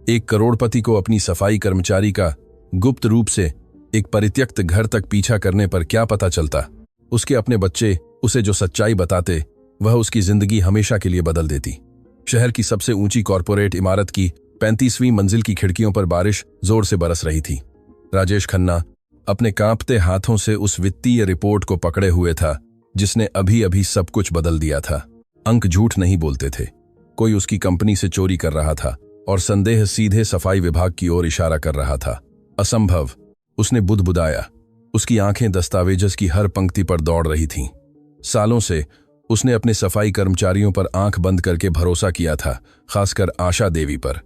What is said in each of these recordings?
एक करोड़पति को अपनी सफाई कर्मचारी का गुप्त रूप से एक परित्यक्त घर तक पीछा करने पर क्या पता चलता। उसके अपने बच्चे उसे जो सच्चाई बताते वह उसकी जिंदगी हमेशा के लिए बदल देती। शहर की सबसे ऊंची कॉरपोरेट इमारत की 35वीं मंजिल की खिड़कियों पर बारिश जोर से बरस रही थी। राजेश खन्ना अपने कांपते हाथों से उस वित्तीय रिपोर्ट को पकड़े हुए था जिसने अभी अभी सब कुछ बदल दिया था। अंक झूठ नहीं बोलते थे। कोई उसकी कंपनी से चोरी कर रहा था और संदेह सीधे सफाई विभाग की ओर इशारा कर रहा था। असंभव, उसने बुदबुदाया। उसकी आंखें दस्तावेज की हर पंक्ति पर दौड़ रही थीं। सालों से उसने अपने सफाई कर्मचारियों पर आंख बंद करके भरोसा किया था, खासकर आशा देवी पर।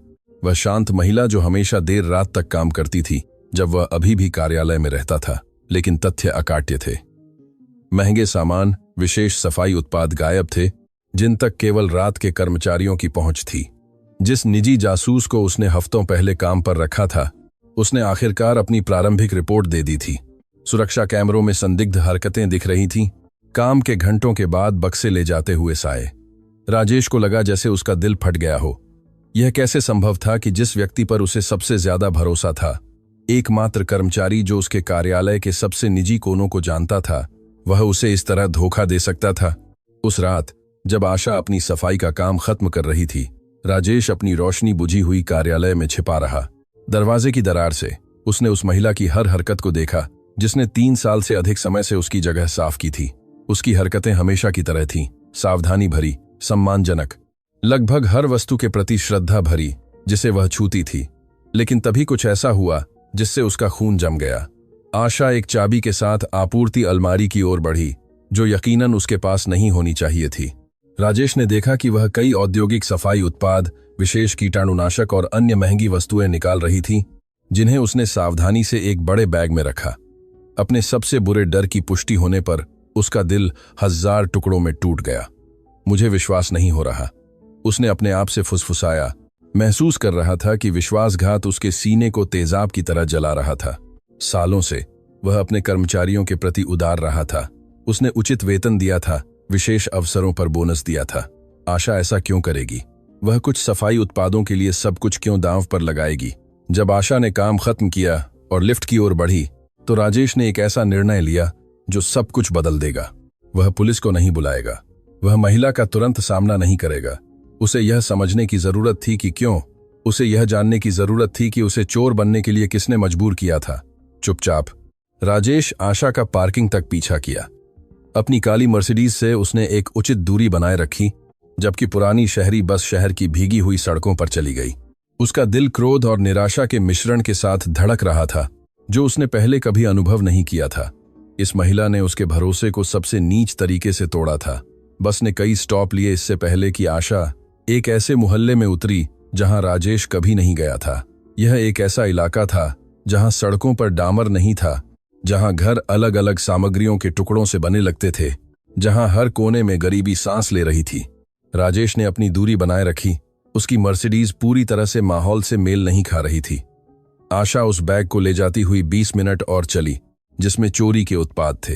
वह शांत महिला जो हमेशा देर रात तक काम करती थी जब वह अभी भी कार्यालय में रहता था, लेकिन तथ्य अकाट्य थे। महंगे सामान, विशेष सफाई उत्पाद गायब थे जिन तक केवल रात के कर्मचारियों की पहुंच थी। जिस निजी जासूस को उसने हफ्तों पहले काम पर रखा था उसने आखिरकार अपनी प्रारंभिक रिपोर्ट दे दी थी। सुरक्षा कैमरों में संदिग्ध हरकतें दिख रही थीं। काम के घंटों के बाद बक्से ले जाते हुए साए। राजेश को लगा जैसे उसका दिल फट गया हो। यह कैसे संभव था कि जिस व्यक्ति पर उसे सबसे ज्यादा भरोसा था, एकमात्र कर्मचारी जो उसके कार्यालय के सबसे निजी कोनों को जानता था, वह उसे इस तरह धोखा दे सकता था। उस रात जब आशा अपनी सफाई का काम खत्म कर रही थी, राजेश अपनी रोशनी बुझी हुई कार्यालय में छिपा रहा। दरवाजे की दरार से उसने उस महिला की हर हरकत को देखा जिसने 3 साल से अधिक समय से उसकी जगह साफ की थी। उसकी हरकतें हमेशा की तरह थीं, सावधानी भरी, सम्मानजनक, लगभग हर वस्तु के प्रति श्रद्धा भरी जिसे वह छूती थी। लेकिन तभी कुछ ऐसा हुआ जिससे उसका खून जम गया। आशा एक चाबी के साथ आपूर्ति अलमारी की ओर बढ़ी जो यकीनन उसके पास नहीं होनी चाहिए थी। राजेश ने देखा कि वह कई औद्योगिक सफाई उत्पाद, विशेष कीटाणुनाशक और अन्य महंगी वस्तुएं निकाल रही थी जिन्हें उसने सावधानी से एक बड़े बैग में रखा। अपने सबसे बुरे डर की पुष्टि होने पर उसका दिल 1000 टुकड़ों में टूट गया। मुझे विश्वास नहीं हो रहा, उसने अपने आप से फुसफुसाया। महसूस कर रहा था कि विश्वासघात उसके सीने को तेजाब की तरह जला रहा था। सालों से वह अपने कर्मचारियों के प्रति उदार रहा था। उसने उचित वेतन दिया था, विशेष अवसरों पर बोनस दिया था। आशा ऐसा क्यों करेगी? वह कुछ सफाई उत्पादों के लिए सब कुछ क्यों दांव पर लगाएगी? जब आशा ने काम खत्म किया और लिफ्ट की ओर बढ़ी तो राजेश ने एक ऐसा निर्णय लिया जो सब कुछ बदल देगा। वह पुलिस को नहीं बुलाएगा, वह महिला का तुरंत सामना नहीं करेगा। उसे यह समझने की जरूरत थी कि क्यों, उसे यह जानने की जरूरत थी कि उसे चोर बनने के लिए किसने मजबूर किया था। चुपचाप राजेश आशा का पार्किंग तक पीछा किया। अपनी काली मर्सिडीज से उसने एक उचित दूरी बनाए रखी, जबकि पुरानी शहरी बस शहर की भीगी हुई सड़कों पर चली गई। उसका दिल क्रोध और निराशा के मिश्रण के साथ धड़क रहा था जो उसने पहले कभी अनुभव नहीं किया था। इस महिला ने उसके भरोसे को सबसे नीच तरीके से तोड़ा था। बस ने कई स्टॉप लिए इससे पहले कि आशा एक ऐसे मोहल्ले में उतरी जहां राजेश कभी नहीं गया था। यह एक ऐसा इलाका था जहां सड़कों पर डामर नहीं था, जहां घर अलग अलग सामग्रियों के टुकड़ों से बने लगते थे, जहां हर कोने में गरीबी सांस ले रही थी। राजेश ने अपनी दूरी बनाए रखी। उसकी मर्सिडीज पूरी तरह से माहौल से मेल नहीं खा रही थी। आशा उस बैग को ले जाती हुई 20 मिनट और चली जिसमें चोरी के उत्पाद थे।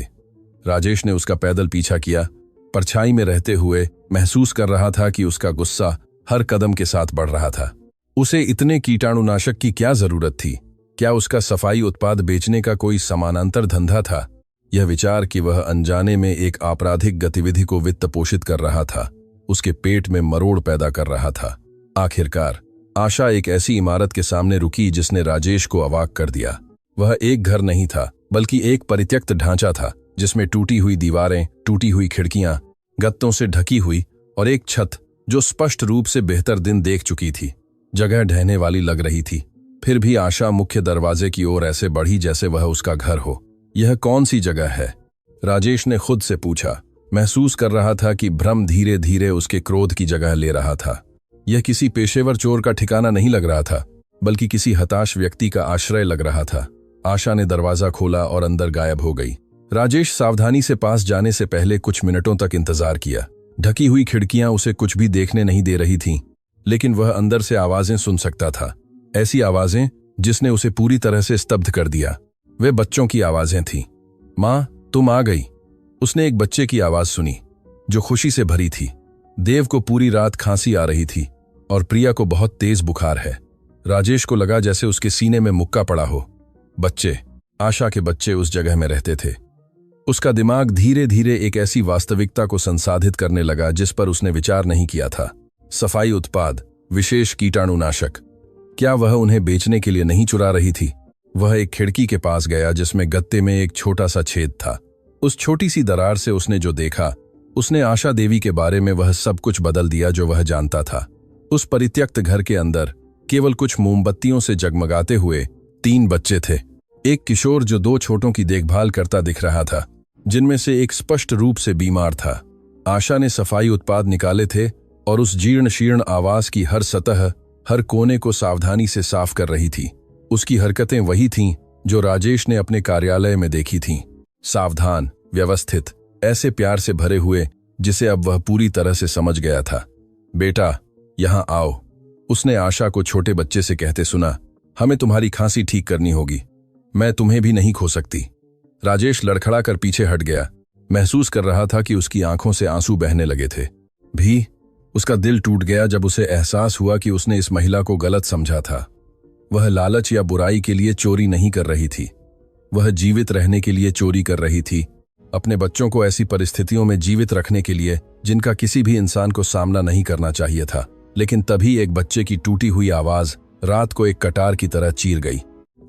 राजेश ने उसका पैदल पीछा किया। परछाई में रहते हुए महसूस कर रहा था कि उसका गुस्सा हर कदम के साथ बढ़ रहा था। उसे इतने कीटाणुनाशक की क्या जरूरत थी? क्या उसका सफाई उत्पाद बेचने का कोई समानांतर धंधा था? यह विचार कि वह अनजाने में एक आपराधिक गतिविधि को वित्त पोषित कर रहा था उसके पेट में मरोड़ पैदा कर रहा था। आखिरकार आशा एक ऐसी इमारत के सामने रुकी जिसने राजेश को अवाक कर दिया। वह एक घर नहीं था बल्कि एक परित्यक्त ढांचा था जिसमें टूटी हुई दीवारें, टूटी हुई खिड़कियां, गत्तों से ढकी हुई और एक छत जो स्पष्ट रूप से बेहतर दिन देख चुकी थी। जगह ढहने वाली लग रही थी। फिर भी आशा मुख्य दरवाजे की ओर ऐसे बढ़ी जैसे वह उसका घर हो। यह कौन सी जगह है? राजेश ने खुद से पूछा। महसूस कर रहा था कि भ्रम धीरे धीरे उसके क्रोध की जगह ले रहा था। यह किसी पेशेवर चोर का ठिकाना नहीं लग रहा था बल्कि किसी हताश व्यक्ति का आश्रय लग रहा था। आशा ने दरवाजा खोला और अंदर गायब हो गई। राजेश सावधानी से पास जाने से पहले कुछ मिनटों तक इंतजार किया। ढकी हुई खिड़कियां उसे कुछ भी देखने नहीं दे रही थीं, लेकिन वह अंदर से आवाजें सुन सकता था। ऐसी आवाजें जिसने उसे पूरी तरह से स्तब्ध कर दिया। वे बच्चों की आवाजें थीं। मां, तुम आ गई। उसने एक बच्चे की आवाज सुनी जो खुशी से भरी थी। देव को पूरी रात खांसी आ रही थी और प्रिया को बहुत तेज बुखार है। राजेश को लगा जैसे उसके सीने में मुक्का पड़ा हो। बच्चे, आशा के बच्चे उस जगह में रहते थे। उसका दिमाग धीरे धीरे एक ऐसी वास्तविकता को संसाधित करने लगा जिस पर उसने विचार नहीं किया था। सफाई उत्पाद, विशेष कीटाणुनाशक। क्या वह उन्हें बेचने के लिए नहीं चुरा रही थी? वह एक खिड़की के पास गया जिसमें गत्ते में एक छोटा सा छेद था। उस छोटी सी दरार से उसने जो देखा, उसने आशा देवी के बारे में वह सब कुछ बदल दिया जो वह जानता था। उस परित्यक्त घर के अंदर केवल कुछ मोमबत्तियों से जगमगाते हुए 3 बच्चे थे। एक किशोर जो 2 छोटों की देखभाल करता दिख रहा था, जिनमें से एक स्पष्ट रूप से बीमार था। आशा ने सफाई उत्पाद निकाले थे और उस जीर्ण शीर्ण आवास की हर सतह, हर कोने को सावधानी से साफ कर रही थी। उसकी हरकतें वही थीं जो राजेश ने अपने कार्यालय में देखी थीं। सावधान, व्यवस्थित, ऐसे प्यार से भरे हुए जिसे अब वह पूरी तरह से समझ गया था। बेटा, यहां आओ, उसने आशा को छोटे बच्चे से कहते सुना। हमें तुम्हारी खांसी ठीक करनी होगी। मैं तुम्हें भी नहीं खो सकती। राजेश लड़खड़ा कर पीछे हट गया। महसूस कर रहा था कि उसकी आंखों से आंसू बहने लगे थे। भी उसका दिल टूट गया जब उसे एहसास हुआ कि उसने इस महिला को गलत समझा था। वह लालच या बुराई के लिए चोरी नहीं कर रही थी। वह जीवित रहने के लिए चोरी कर रही थी, अपने बच्चों को ऐसी परिस्थितियों में जीवित रखने के लिए जिनका किसी भी इंसान को सामना नहीं करना चाहिए था। लेकिन तभी एक बच्चे की टूटी हुई आवाज रात को एक कटार की तरह चीर गई।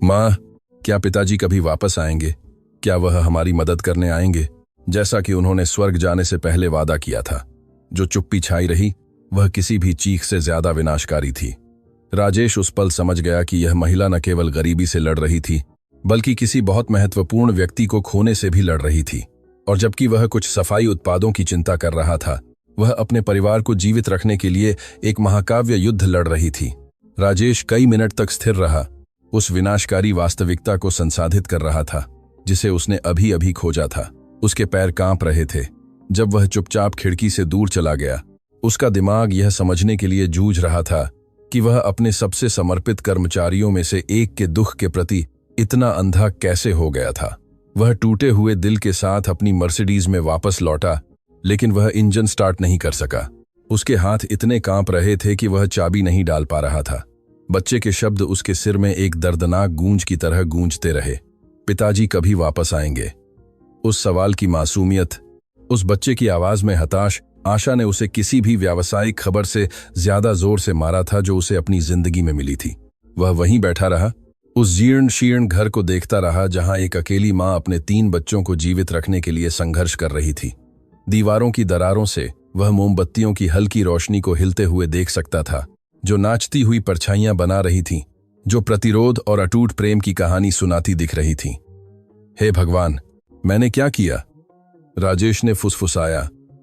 माँ, क्या पिताजी कभी वापस आएंगे? क्या वह हमारी मदद करने आएंगे, जैसा कि उन्होंने स्वर्ग जाने से पहले वादा किया था? जो चुप्पी छाई रही वह किसी भी चीख से ज्यादा विनाशकारी थी। राजेश उस पल समझ गया कि यह महिला न केवल गरीबी से लड़ रही थी, बल्कि किसी बहुत महत्वपूर्ण व्यक्ति को खोने से भी लड़ रही थी। और जबकि वह कुछ सफाई उत्पादों की चिंता कर रहा था, वह अपने परिवार को जीवित रखने के लिए एक महाकाव्य युद्ध लड़ रही थी। राजेश कई मिनट तक स्थिर रहा, उस विनाशकारी वास्तविकता को संसाधित कर रहा था जिसे उसने अभी अभी खोजा था। उसके पैर कांप रहे थे। जब वह चुपचाप खिड़की से दूर चला गया, उसका दिमाग यह समझने के लिए जूझ रहा था कि वह अपने सबसे समर्पित कर्मचारियों में से एक के दुख के प्रति इतना अंधा कैसे हो गया था। वह टूटे हुए दिल के साथ अपनी मर्सिडीज में वापस लौटा, लेकिन वह इंजन स्टार्ट नहीं कर सका। उसके हाथ इतने कांप रहे थे कि वह चाबी नहीं डाल पा रहा था। बच्चे के शब्द उसके सिर में एक दर्दनाक गूंज की तरह गूंजते रहे। पिताजी कभी वापस आएंगे? उस सवाल की मासूमियत, उस बच्चे की आवाज में हताश, आशा ने उसे किसी भी व्यावसायिक खबर से ज्यादा जोर से मारा था जो उसे अपनी जिंदगी में मिली थी। वह वहीं बैठा रहा, उस जीर्ण शीर्ण घर को देखता रहा जहां एक अकेली मां अपने 3 बच्चों को जीवित रखने के लिए संघर्ष कर रही थी। दीवारों की दरारों से वह मोमबत्तियों की हल्की रोशनी को हिलते हुए देख सकता था, जो नाचती हुई परछाइयां बना रही थीं, जो प्रतिरोध और अटूट प्रेम की कहानी सुनाती दिख रही थीं। हे भगवान, मैंने क्या किया? राजेश ने फुसफुसाया,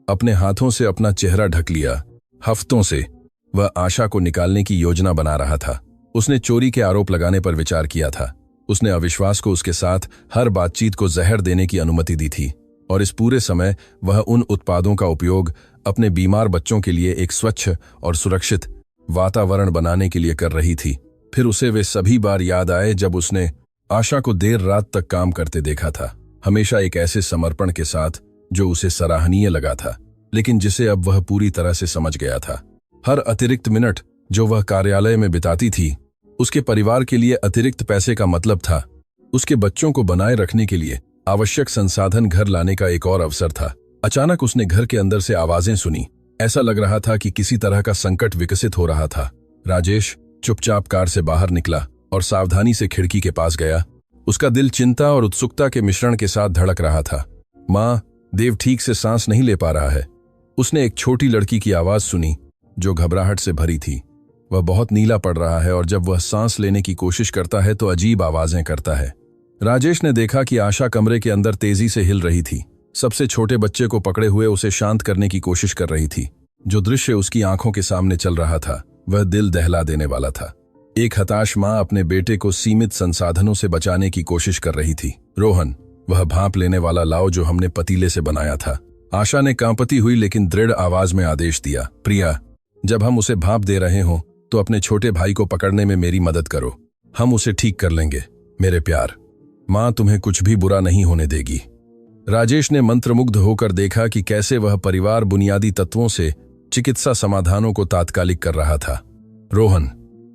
अपने हाथों से अपना चेहरा ढक लिया। हफ्तों से वह आशा को निकालने की योजना बना रहा था। उसने चोरी के आरोप लगाने पर विचार किया था। उसने अविश्वास को उसके साथ हर बातचीत को जहर देने की अनुमति दी थी। और इस पूरे समय वह उन उत्पादों का उपयोग अपने बीमार बच्चों के लिए एक स्वच्छ और सुरक्षित वातावरण बनाने के लिए कर रही थी। फिर उसे वे सभी बार याद आए जब उसने आशा को देर रात तक काम करते देखा था, हमेशा एक ऐसे समर्पण के साथ जो उसे सराहनीय लगा था, लेकिन जिसे अब वह पूरी तरह से समझ गया था। हर अतिरिक्त मिनट जो वह कार्यालय में बिताती थी, उसके परिवार के लिए अतिरिक्त पैसे का मतलब था। उसके बच्चों को बनाए रखने के लिए आवश्यक संसाधन घर लाने का एक और अवसर था। अचानक उसने घर के अंदर से आवाजें सुनी। ऐसा लग रहा था कि किसी तरह का संकट विकसित हो रहा था। राजेश चुपचाप कार से बाहर निकला और सावधानी से खिड़की के पास गया। उसका दिल चिंता और उत्सुकता के मिश्रण के साथ धड़क रहा था। माँ, देव ठीक से सांस नहीं ले पा रहा है। उसने एक छोटी लड़की की आवाज सुनी जो घबराहट से भरी थी। वह बहुत नीला पड़ रहा है और जब वह सांस लेने की कोशिश करता है तो अजीब आवाजें करता है। राजेश ने देखा कि आशा कमरे के अंदर तेजी से हिल रही थी, सबसे छोटे बच्चे को पकड़े हुए उसे शांत करने की कोशिश कर रही थी। जो दृश्य उसकी आंखों के सामने चल रहा था वह दिल दहला देने वाला था। एक हताश माँ अपने बेटे को सीमित संसाधनों से बचाने की कोशिश कर रही थी। रोहन, वह भाप लेने वाला लाओ जो हमने पतीले से बनाया था। आशा ने कांपती हुई लेकिन दृढ़ आवाज में आदेश दिया। प्रिया, जब हम उसे भाप दे रहे हों तो अपने छोटे भाई को पकड़ने में मेरी मदद करो। हम उसे ठीक कर लेंगे। मेरे प्यार, माँ तुम्हें कुछ भी बुरा नहीं होने देगी। राजेश ने मंत्रमुग्ध होकर देखा कि कैसे वह परिवार बुनियादी तत्वों से चिकित्सा समाधानों को तात्कालिक कर रहा था। रोहन,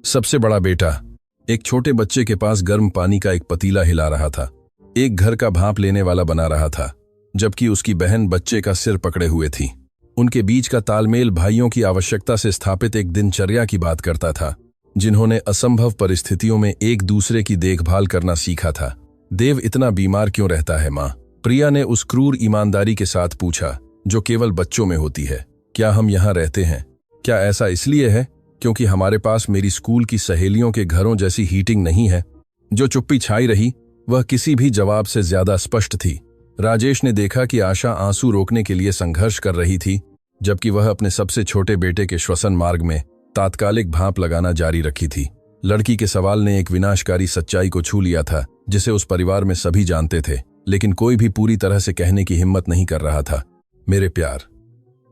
सबसे बड़ा बेटा एक छोटे बच्चे के पास गर्म पानी का एक पतीला हिला रहा था, एक घर का भाप लेने वाला बना रहा था, जबकि उसकी बहन बच्चे का सिर पकड़े हुए थी। उनके बीच का तालमेल भाइयों की आवश्यकता से स्थापित एक दिनचर्या की बात करता था, जिन्होंने असंभव परिस्थितियों में एक दूसरे की देखभाल करना सीखा था। देव इतना बीमार क्यों रहता है माँ? प्रिया ने उस क्रूर ईमानदारी के साथ पूछा जो केवल बच्चों में होती है। क्या हम यहाँ रहते हैं? क्या ऐसा इसलिए है क्योंकि हमारे पास मेरी स्कूल की सहेलियों के घरों जैसी हीटिंग नहीं है? जो चुप्पी छाई रही वह किसी भी जवाब से ज्यादा स्पष्ट थी। राजेश ने देखा कि आशा आंसू रोकने के लिए संघर्ष कर रही थी, जबकि वह अपने सबसे छोटे बेटे के श्वसन मार्ग में तात्कालिक भाप लगाना जारी रखी थी। लड़की के सवाल ने एक विनाशकारी सच्चाई को छू लिया था, जिसे उस परिवार में सभी जानते थे, लेकिन कोई भी पूरी तरह से कहने की हिम्मत नहीं कर रहा था। मेरे प्यार,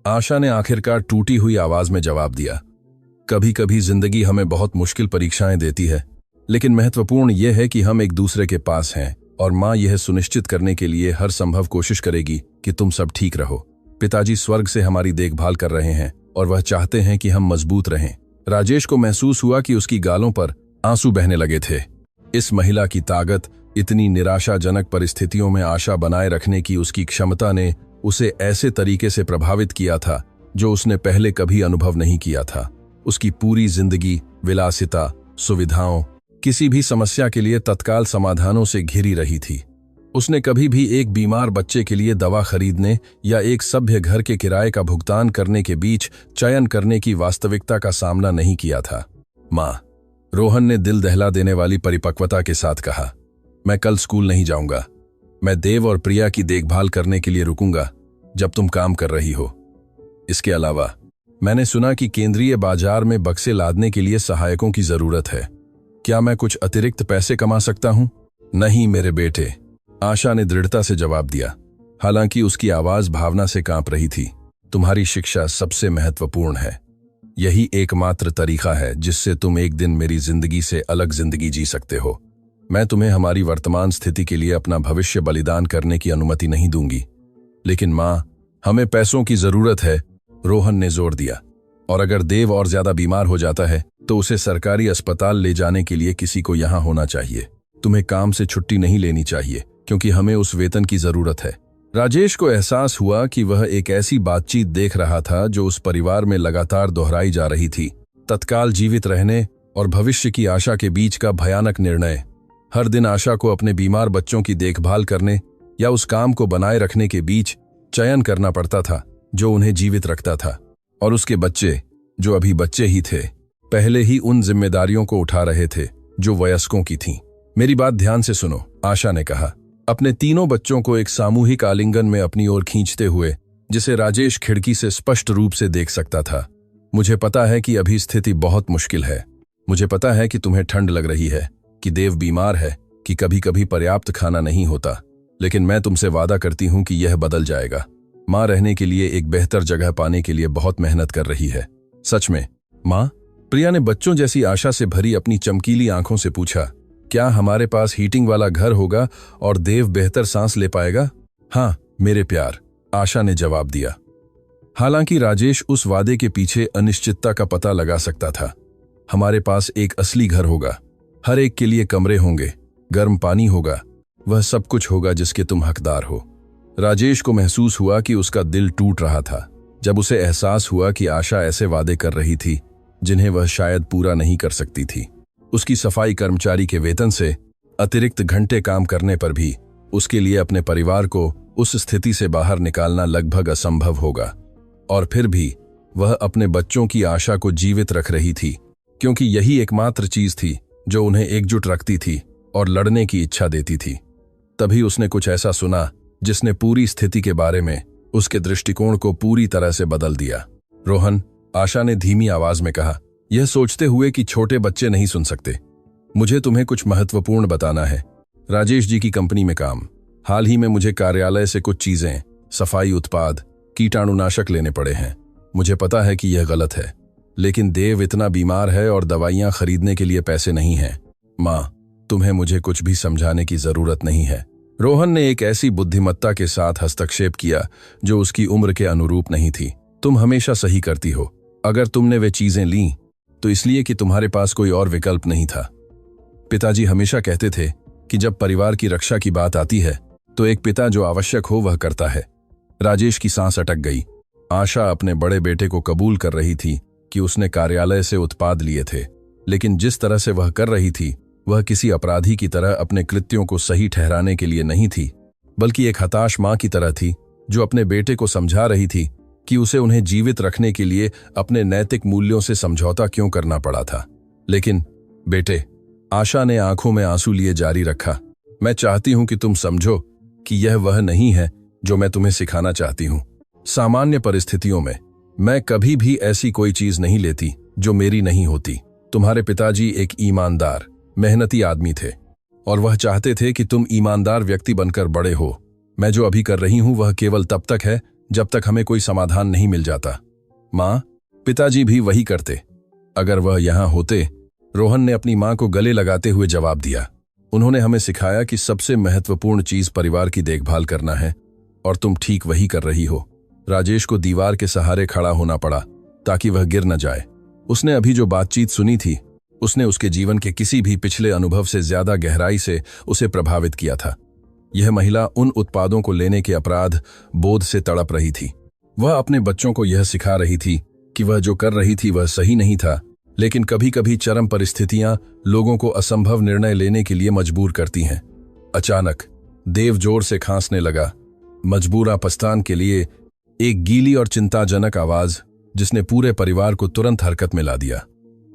आशा ने आखिरकार टूटी हुई आवाज में जवाब दिया। कभी कभी जिंदगी हमें बहुत मुश्किल परीक्षाएं देती है, लेकिन महत्वपूर्ण यह है कि हम एक दूसरे के पास हैं, और माँ यह सुनिश्चित करने के लिए हर संभव कोशिश करेगी कि तुम सब ठीक रहो। पिताजी स्वर्ग से हमारी देखभाल कर रहे हैं और वह चाहते हैं कि हम मजबूत रहें। राजेश को महसूस हुआ कि उसकी गालों पर आंसू बहने लगे थे। इस महिला की ताकत, इतनी निराशाजनक परिस्थितियों में आशा बनाए रखने की उसकी क्षमता ने उसे ऐसे तरीके से प्रभावित किया था जो उसने पहले कभी अनुभव नहीं किया था। उसकी पूरी जिंदगी विलासिता, सुविधाओं, किसी भी समस्या के लिए तत्काल समाधानों से घिरी रही थी। उसने कभी भी एक बीमार बच्चे के लिए दवा खरीदने या एक सभ्य घर के किराए का भुगतान करने के बीच चयन करने की वास्तविकता का सामना नहीं किया था। माँ, रोहन ने दिल दहला देने वाली परिपक्वता के साथ कहा, मैं कल स्कूल नहीं जाऊंगा। मैं देव और प्रिया की देखभाल करने के लिए रुकूंगा जब तुम काम कर रही हो। इसके अलावा मैंने सुना कि केंद्रीय बाजार में बक्से लादने के लिए सहायकों की जरूरत है। क्या मैं कुछ अतिरिक्त पैसे कमा सकता हूं? नहीं मेरे बेटे, आशा ने दृढ़ता से जवाब दिया, हालांकि उसकी आवाज भावना से कांप रही थी। तुम्हारी शिक्षा सबसे महत्वपूर्ण है। यही एकमात्र तरीका है जिससे तुम एक दिन मेरी जिंदगी से अलग जिंदगी जी सकते हो। मैं तुम्हें हमारी वर्तमान स्थिति के लिए अपना भविष्य बलिदान करने की अनुमति नहीं दूंगी। लेकिन माँ, हमें पैसों की जरूरत है, रोहन ने जोर दिया। और अगर देव और ज्यादा बीमार हो जाता है तो उसे सरकारी अस्पताल ले जाने के लिए किसी को यहाँ होना चाहिए। तुम्हें काम से छुट्टी नहीं लेनी चाहिए क्योंकि हमें उस वेतन की जरूरत है। राजेश को एहसास हुआ कि वह एक ऐसी बातचीत देख रहा था जो उस परिवार में लगातार दोहराई जा रही थी। तत्काल जीवित रहने और भविष्य की आशा के बीच का भयानक निर्णय। हर दिन आशा को अपने बीमार बच्चों की देखभाल करने या उस काम को बनाए रखने के बीच चयन करना पड़ता था जो उन्हें जीवित रखता था, और उसके बच्चे, जो अभी बच्चे ही थे, पहले ही उन जिम्मेदारियों को उठा रहे थे जो वयस्कों की थीं। मेरी बात ध्यान से सुनो, आशा ने कहा, अपने तीनों बच्चों को एक सामूहिक आलिंगन में अपनी ओर खींचते हुए, जिसे राजेश खिड़की से स्पष्ट रूप से देख सकता था। मुझे पता है कि अभी स्थिति बहुत मुश्किल है। मुझे पता है कि तुम्हें ठंड लग रही है, कि देव बीमार है, कि कभी कभी पर्याप्त खाना नहीं होता, लेकिन मैं तुमसे वादा करती हूं कि यह बदल जाएगा। माँ रहने के लिए एक बेहतर जगह पाने के लिए बहुत मेहनत कर रही है। सच में माँ? प्रिया ने बच्चों जैसी आशा से भरी अपनी चमकीली आंखों से पूछा, क्या हमारे पास हीटिंग वाला घर होगा और देव बेहतर सांस ले पाएगा? हाँ मेरे प्यार, आशा ने जवाब दिया। हालांकि राजेश उस वादे के पीछे अनिश्चितता का पता लगा सकता था। हमारे पास एक असली घर होगा, हर एक के लिए कमरे होंगे, गर्म पानी होगा, वह सब कुछ होगा जिसके तुम हकदार हो। राजेश को महसूस हुआ कि उसका दिल टूट रहा था जब उसे एहसास हुआ कि आशा ऐसे वादे कर रही थी जिन्हें वह शायद पूरा नहीं कर सकती थी। उसकी सफाई कर्मचारी के वेतन से अतिरिक्त घंटे काम करने पर भी उसके लिए अपने परिवार को उस स्थिति से बाहर निकालना लगभग असंभव होगा। और फिर भी वह अपने बच्चों की आशा को जीवित रख रही थी, क्योंकि यही एकमात्र चीज थी जो उन्हें एकजुट रखती थी और लड़ने की इच्छा देती थी। तभी उसने कुछ ऐसा सुना जिसने पूरी स्थिति के बारे में उसके दृष्टिकोण को पूरी तरह से बदल दिया। रोहन, आशा ने धीमी आवाज में कहा, यह सोचते हुए कि छोटे बच्चे नहीं सुन सकते, मुझे तुम्हें कुछ महत्वपूर्ण बताना है। राजेश जी की कंपनी में काम। हाल ही में मुझे कार्यालय से कुछ चीजें, सफाई उत्पाद, कीटाणुनाशक लेने पड़े हैं। मुझे पता है कि यह गलत है, लेकिन देव इतना बीमार है और दवाइयां खरीदने के लिए पैसे नहीं हैं। माँ, तुम्हें मुझे कुछ भी समझाने की जरूरत नहीं है। रोहन ने एक ऐसी बुद्धिमत्ता के साथ हस्तक्षेप किया जो उसकी उम्र के अनुरूप नहीं थी। तुम हमेशा सही करती हो। अगर तुमने वे चीजें लीं तो इसलिए कि तुम्हारे पास कोई और विकल्प नहीं था। पिताजी हमेशा कहते थे कि जब परिवार की रक्षा की बात आती है तो एक पिता जो आवश्यक हो वह करता है। राजेश की सांस अटक गई। आशा अपने बड़े बेटे को कबूल कर रही थी कि उसने कार्यालय से उत्पाद लिए थे, लेकिन जिस तरह से वह कर रही थी वह किसी अपराधी की तरह अपने कृत्यों को सही ठहराने के लिए नहीं थी, बल्कि एक हताश मां की तरह थी जो अपने बेटे को समझा रही थी कि उसे उन्हें जीवित रखने के लिए अपने नैतिक मूल्यों से समझौता क्यों करना पड़ा था। लेकिन बेटे, आशा ने आंखों में आंसू लिए जारी रखा, मैं चाहती हूं कि तुम समझो कि यह वह नहीं है जो मैं तुम्हें सिखाना चाहती हूं। सामान्य परिस्थितियों में मैं कभी भी ऐसी कोई चीज नहीं लेती जो मेरी नहीं होती। तुम्हारे पिताजी एक ईमानदार, मेहनती आदमी थे और वह चाहते थे कि तुम ईमानदार व्यक्ति बनकर बड़े हो। मैं जो अभी कर रही हूं वह केवल तब तक है जब तक हमें कोई समाधान नहीं मिल जाता। मां, पिताजी भी वही करते अगर वह यहां होते। रोहन ने अपनी मां को गले लगाते हुए जवाब दिया। उन्होंने हमें सिखाया कि सबसे महत्वपूर्ण चीज परिवार की देखभाल करना है और तुम ठीक वही कर रही हो। राजेश को दीवार के सहारे खड़ा होना पड़ा ताकि वह गिर न जाए। उसने अभी जो बातचीत सुनी थी उसने उसके जीवन के किसी भी पिछले अनुभव से ज्यादा गहराई से उसे प्रभावित किया था। यह महिला उन उत्पादों को लेने के अपराध बोध से तड़प रही थी। वह अपने बच्चों को यह सिखा रही थी कि वह जो कर रही थी वह सही नहीं था, लेकिन कभी कभी चरम परिस्थितियां लोगों को असंभव निर्णय लेने के लिए मजबूर करती हैं। अचानक देव जोर से खांसने लगा, मजबूरा पछतान के लिए एक गीली और चिंताजनक आवाज जिसने पूरे परिवार को तुरंत हरकत में ला दिया।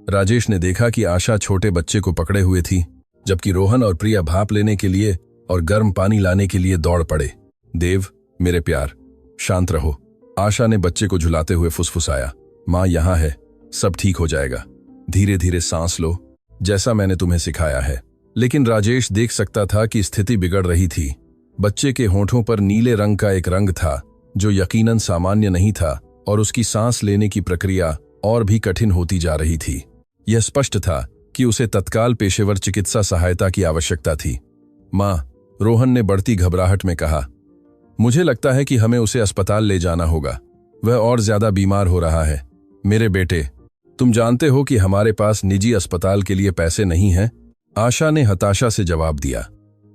राजेश ने देखा कि आशा छोटे बच्चे को पकड़े हुए थी, जबकि रोहन और प्रिया भाप लेने के लिए और गर्म पानी लाने के लिए दौड़ पड़े। देव, मेरे प्यार, शांत रहो, आशा ने बच्चे को झुलाते हुए फुसफुसाया। मां यहां है, सब ठीक हो जाएगा। धीरे धीरे सांस लो, जैसा मैंने तुम्हें सिखाया है। लेकिन राजेश देख सकता था कि स्थिति बिगड़ रही थी। बच्चे के होठों पर नीले रंग का एक रंग था जो यकीनन सामान्य नहीं था और उसकी सांस लेने की प्रक्रिया और भी कठिन होती जा रही थी। यह स्पष्ट था कि उसे तत्काल पेशेवर चिकित्सा सहायता की आवश्यकता थी। मां, रोहन ने बढ़ती घबराहट में कहा, मुझे लगता है कि हमें उसे अस्पताल ले जाना होगा, वह और ज्यादा बीमार हो रहा है। मेरे बेटे, तुम जानते हो कि हमारे पास निजी अस्पताल के लिए पैसे नहीं हैं, आशा ने हताशा से जवाब दिया,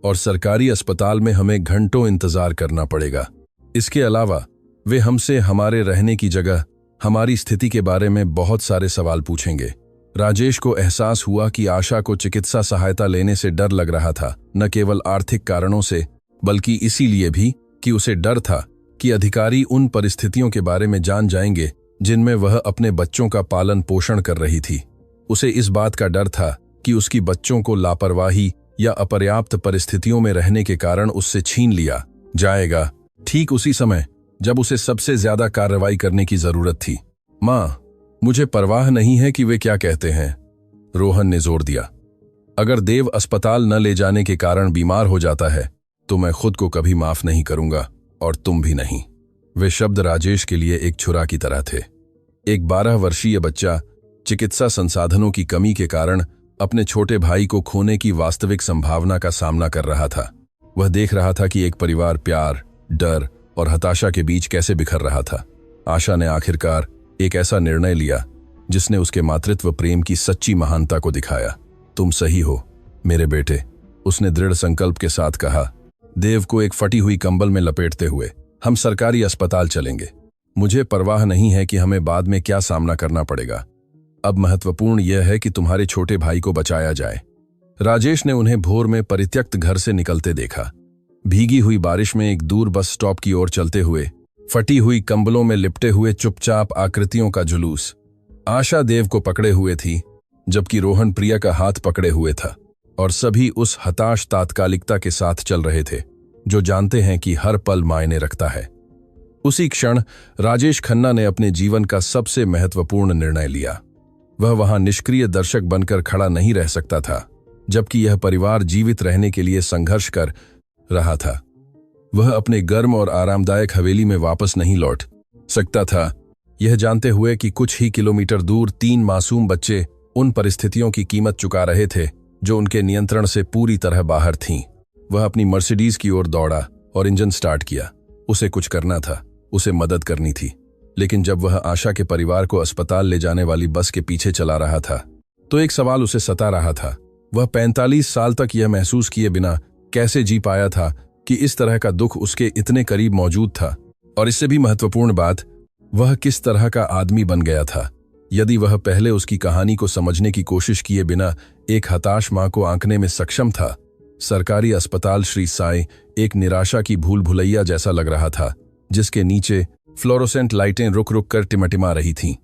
और सरकारी अस्पताल में हमें घंटों इंतजार करना पड़ेगा। इसके अलावा वे हमसे हमारे रहने की जगह, हमारी स्थिति के बारे में बहुत सारे सवाल पूछेंगे। राजेश को एहसास हुआ कि आशा को चिकित्सा सहायता लेने से डर लग रहा था, न केवल आर्थिक कारणों से बल्कि इसीलिए भी कि उसे डर था कि अधिकारी उन परिस्थितियों के बारे में जान जाएंगे जिनमें वह अपने बच्चों का पालन पोषण कर रही थी। उसे इस बात का डर था कि उसकी बच्चों को लापरवाही या अपर्याप्त परिस्थितियों में रहने के कारण उससे छीन लिया जाएगा, ठीक उसी समय जब उसे सबसे ज्यादा कार्रवाई करने की जरूरत थी। मां, मुझे परवाह नहीं है कि वे क्या कहते हैं, रोहन ने जोर दिया। अगर देव अस्पताल न ले जाने के कारण बीमार हो जाता है तो मैं खुद को कभी माफ नहीं करूंगा और तुम भी नहीं। वे शब्द राजेश के लिए एक छुरा की तरह थे। एक 12 वर्षीय बच्चा चिकित्सा संसाधनों की कमी के कारण अपने छोटे भाई को खोने की वास्तविक संभावना का सामना कर रहा था। वह देख रहा था कि एक परिवार प्यार, डर और हताशा के बीच कैसे बिखर रहा था। आशा ने आखिरकार एक ऐसा निर्णय लिया जिसने उसके मातृत्व प्रेम की सच्ची महानता को दिखाया। तुम सही हो मेरे बेटे, उसने दृढ़ संकल्प के साथ कहा, देव को एक फटी हुई कंबल में लपेटते हुए। हम सरकारी अस्पताल चलेंगे। मुझे परवाह नहीं है कि हमें बाद में क्या सामना करना पड़ेगा। अब महत्वपूर्ण यह है कि तुम्हारे छोटे भाई को बचाया जाए। राजेश ने उन्हें भोर में परित्यक्त घर से निकलते देखा, भीगी हुई बारिश में एक दूर बस स्टॉप की ओर चलते हुए, फटी हुई कंबलों में लिपटे हुए चुपचाप आकृतियों का जुलूस। आशा देव को पकड़े हुए थी, जबकि रोहन प्रिया का हाथ पकड़े हुए था, और सभी उस हताश तात्कालिकता के साथ चल रहे थे जो जानते हैं कि हर पल मायने रखता है। उसी क्षण राजेश खन्ना ने अपने जीवन का सबसे महत्वपूर्ण निर्णय लिया। वह वहां निष्क्रिय दर्शक बनकर खड़ा नहीं रह सकता था जबकि यह परिवार जीवित रहने के लिए संघर्ष कर रहा था। वह अपने गर्म और आरामदायक हवेली में वापस नहीं लौट सकता था, यह जानते हुए कि कुछ ही किलोमीटर दूर 3 मासूम बच्चे उन परिस्थितियों की कीमत चुका रहे थे जो उनके नियंत्रण से पूरी तरह बाहर थीं। वह अपनी मर्सिडीज की ओर दौड़ा और इंजन स्टार्ट किया। उसे कुछ करना था, उसे मदद करनी थी, लेकिन जब वह आशा के परिवार को अस्पताल ले जाने वाली बस के पीछे चला रहा था तो एक सवाल उसे सता रहा था। वह 45 साल तक यह महसूस किए बिना कैसे जी पाया था कि इस तरह का दुख उसके इतने करीब मौजूद था, और इससे भी महत्वपूर्ण बात, वह किस तरह का आदमी बन गया था। यदि वह पहले उसकी कहानी को समझने की कोशिश किए बिना एक हताश मां को आंकने में सक्षम था, सरकारी अस्पताल श्री साई एक निराशा की भूल भुलैया जैसा लग रहा था, जिसके नीचे फ्लोरोसेंट लाइटें रुक रुक कर टिमटिमा रही थीं।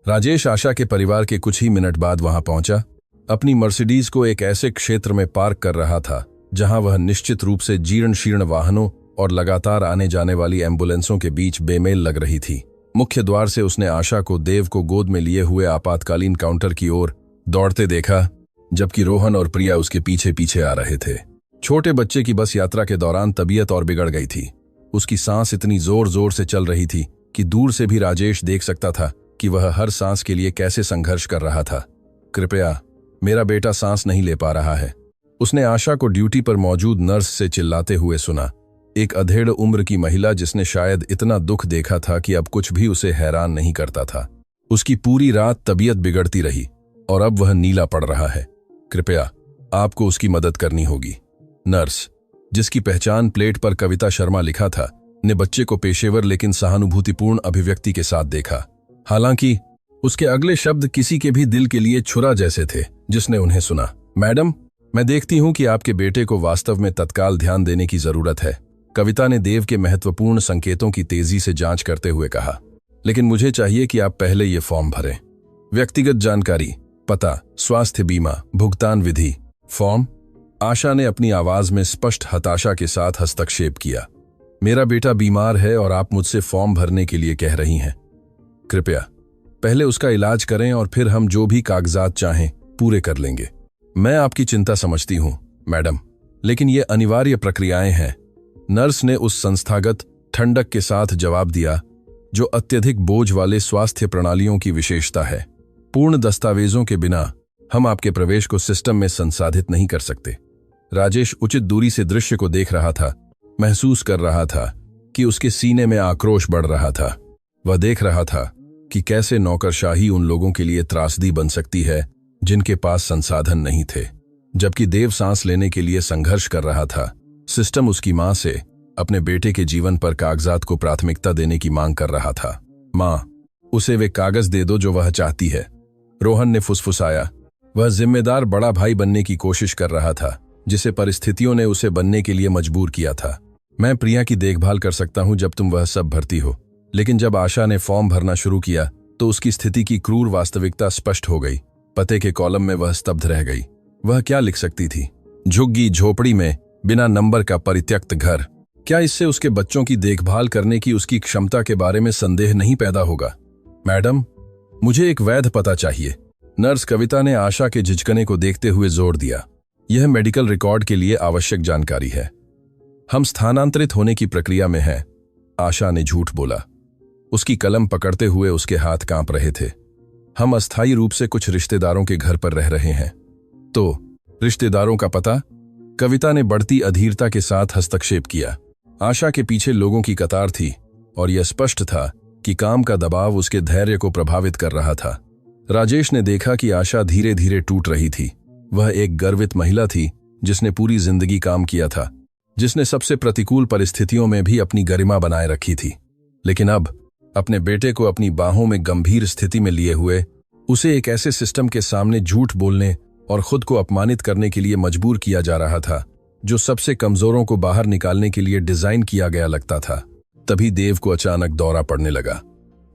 राजेश आशा के परिवार के कुछ ही मिनट बाद वहां पहुंचा। अपनी मर्सिडीज को एक ऐसे क्षेत्र में पार्क कर रहा था जहां वह निश्चित रूप से जीर्ण शीर्ण वाहनों और लगातार आने जाने वाली एम्बुलेंसों के बीच बेमेल लग रही थी। मुख्य द्वार से उसने आशा को देव को गोद में लिए हुए आपातकालीन काउंटर की ओर दौड़ते देखा, जबकि रोहन और प्रिया उसके पीछे पीछे आ रहे थे। छोटे बच्चे की बस यात्रा के दौरान तबीयत और बिगड़ गई थी। उसकी सांस इतनी जोर जोर से चल रही थी कि दूर से भी राजेश देख सकता था कि वह हर सांस के लिए कैसे संघर्ष कर रहा था। कृपया, मेरा बेटा सांस नहीं ले पा रहा है, उसने आशा को ड्यूटी पर मौजूद नर्स से चिल्लाते हुए सुना। एक अधेड़ उम्र की महिला जिसने शायद इतना दुख देखा था कि अब कुछ भी उसे हैरान नहीं करता था। उसकी पूरी रात तबीयत बिगड़ती रही और अब वह नीला पड़ रहा है। कृपया, आपको उसकी मदद करनी होगी। नर्स, जिसकी पहचान प्लेट पर कविता शर्मा लिखा था, ने बच्चे को पेशेवर लेकिन सहानुभूतिपूर्ण अभिव्यक्ति के साथ देखा। हालांकि उसके अगले शब्द किसी के भी दिल के लिए छुरा जैसे थे जिसने उन्हें सुना। मैडम, मैं देखती हूं कि आपके बेटे को वास्तव में तत्काल ध्यान देने की जरूरत है, कविता ने देव के महत्वपूर्ण संकेतों की तेजी से जांच करते हुए कहा। लेकिन मुझे चाहिए कि आप पहले ये फॉर्म भरें। व्यक्तिगत जानकारी, पता, स्वास्थ्य बीमा, भुगतान विधि, फॉर्म। आशा ने अपनी आवाज में स्पष्ट हताशा के साथ हस्तक्षेप किया। मेरा बेटा बीमार है और आप मुझसे फॉर्म भरने के लिए कह रही हैं। कृपया पहले उसका इलाज करें और फिर हम जो भी कागजात चाहें पूरे कर लेंगे। मैं आपकी चिंता समझती हूं, मैडम, लेकिन ये अनिवार्य प्रक्रियाएं हैं, नर्स ने उस संस्थागत ठंडक के साथ जवाब दिया जो अत्यधिक बोझ वाले स्वास्थ्य प्रणालियों की विशेषता है। पूर्ण दस्तावेजों के बिना हम आपके प्रवेश को सिस्टम में संसाधित नहीं कर सकते। राजेश उचित दूरी से दृश्य को देख रहा था, महसूस कर रहा था कि उसके सीने में आक्रोश बढ़ रहा था। वह देख रहा था कि कैसे नौकरशाही उन लोगों के लिए त्रासदी बन सकती है जिनके पास संसाधन नहीं थे। जबकि देव सांस लेने के लिए संघर्ष कर रहा था, सिस्टम उसकी मां से अपने बेटे के जीवन पर कागजात को प्राथमिकता देने की मांग कर रहा था। मां, उसे वे कागज दे दो जो वह चाहती है, रोहन ने फुसफुसाया। वह जिम्मेदार बड़ा भाई बनने की कोशिश कर रहा था जिसे परिस्थितियों ने उसे बनने के लिए मजबूर किया था। मैं प्रिया की देखभाल कर सकता हूं जब तुम वह सब भरती हो। लेकिन जब आशा ने फॉर्म भरना शुरू किया तो उसकी स्थिति की क्रूर वास्तविकता स्पष्ट हो गई। पते के कॉलम में वह स्तब्ध रह गई। वह क्या लिख सकती थी? झुग्गी झोपड़ी में बिना नंबर का परित्यक्त घर। क्या इससे उसके बच्चों की देखभाल करने की उसकी क्षमता के बारे में संदेह नहीं पैदा होगा? मैडम, मुझे एक वैध पता चाहिए, नर्स कविता ने आशा के झिझकने को देखते हुए जोर दिया। यह मेडिकल रिकॉर्ड के लिए आवश्यक जानकारी है। हम स्थानांतरित होने की प्रक्रिया में हैं, आशा ने झूठ बोला। उसकी कलम पकड़ते हुए उसके हाथ कांप रहे थे। हम अस्थायी रूप से कुछ रिश्तेदारों के घर पर रह रहे हैं। तो रिश्तेदारों का पता? कविता ने बढ़ती अधीरता के साथ हस्तक्षेप किया। आशा के पीछे लोगों की कतार थी और यह स्पष्ट था कि काम का दबाव उसके धैर्य को प्रभावित कर रहा था। राजेश ने देखा कि आशा धीरे धीरे टूट रही थी। वह एक गर्वित महिला थी जिसने पूरी जिंदगी काम किया था, जिसने सबसे प्रतिकूल परिस्थितियों में भी अपनी गरिमा बनाए रखी थी। लेकिन अब अपने बेटे को अपनी बाहों में गंभीर स्थिति में लिए हुए उसे एक ऐसे सिस्टम के सामने झूठ बोलने और खुद को अपमानित करने के लिए मजबूर किया जा रहा था जो सबसे कमजोरों को बाहर निकालने के लिए डिजाइन किया गया लगता था। तभी देव को अचानक दौरा पड़ने लगा।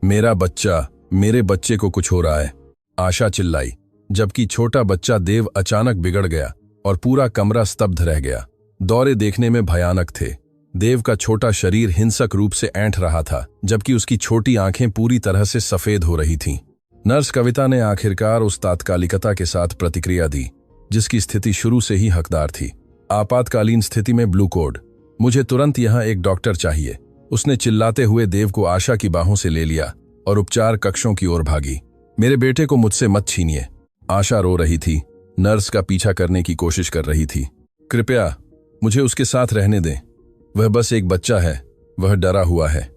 मेरा बच्चा, मेरे बच्चे को कुछ हो रहा है, आशा चिल्लाई, जबकि छोटा बच्चा देव अचानक बिगड़ गया और पूरा कमरा स्तब्ध रह गया। दौरे देखने में भयानक थे। देव का छोटा शरीर हिंसक रूप से ऐंठ रहा था, जबकि उसकी छोटी आंखें पूरी तरह से सफेद हो रही थीं। नर्स कविता ने आखिरकार उस तात्कालिकता के साथ प्रतिक्रिया दी जिसकी स्थिति शुरू से ही हकदार थी। आपातकालीन स्थिति में ब्लू कोड, मुझे तुरंत यहाँ एक डॉक्टर चाहिए, उसने चिल्लाते हुए देव को आशा की बाहों से ले लिया और उपचार कक्षों की ओर भागी। मेरे बेटे को मुझसे मत छीनिए। आशा रो रही थी, नर्स का पीछा करने की कोशिश कर रही थी। कृपया मुझे उसके साथ रहने दें, वह बस एक बच्चा है, वह डरा हुआ है।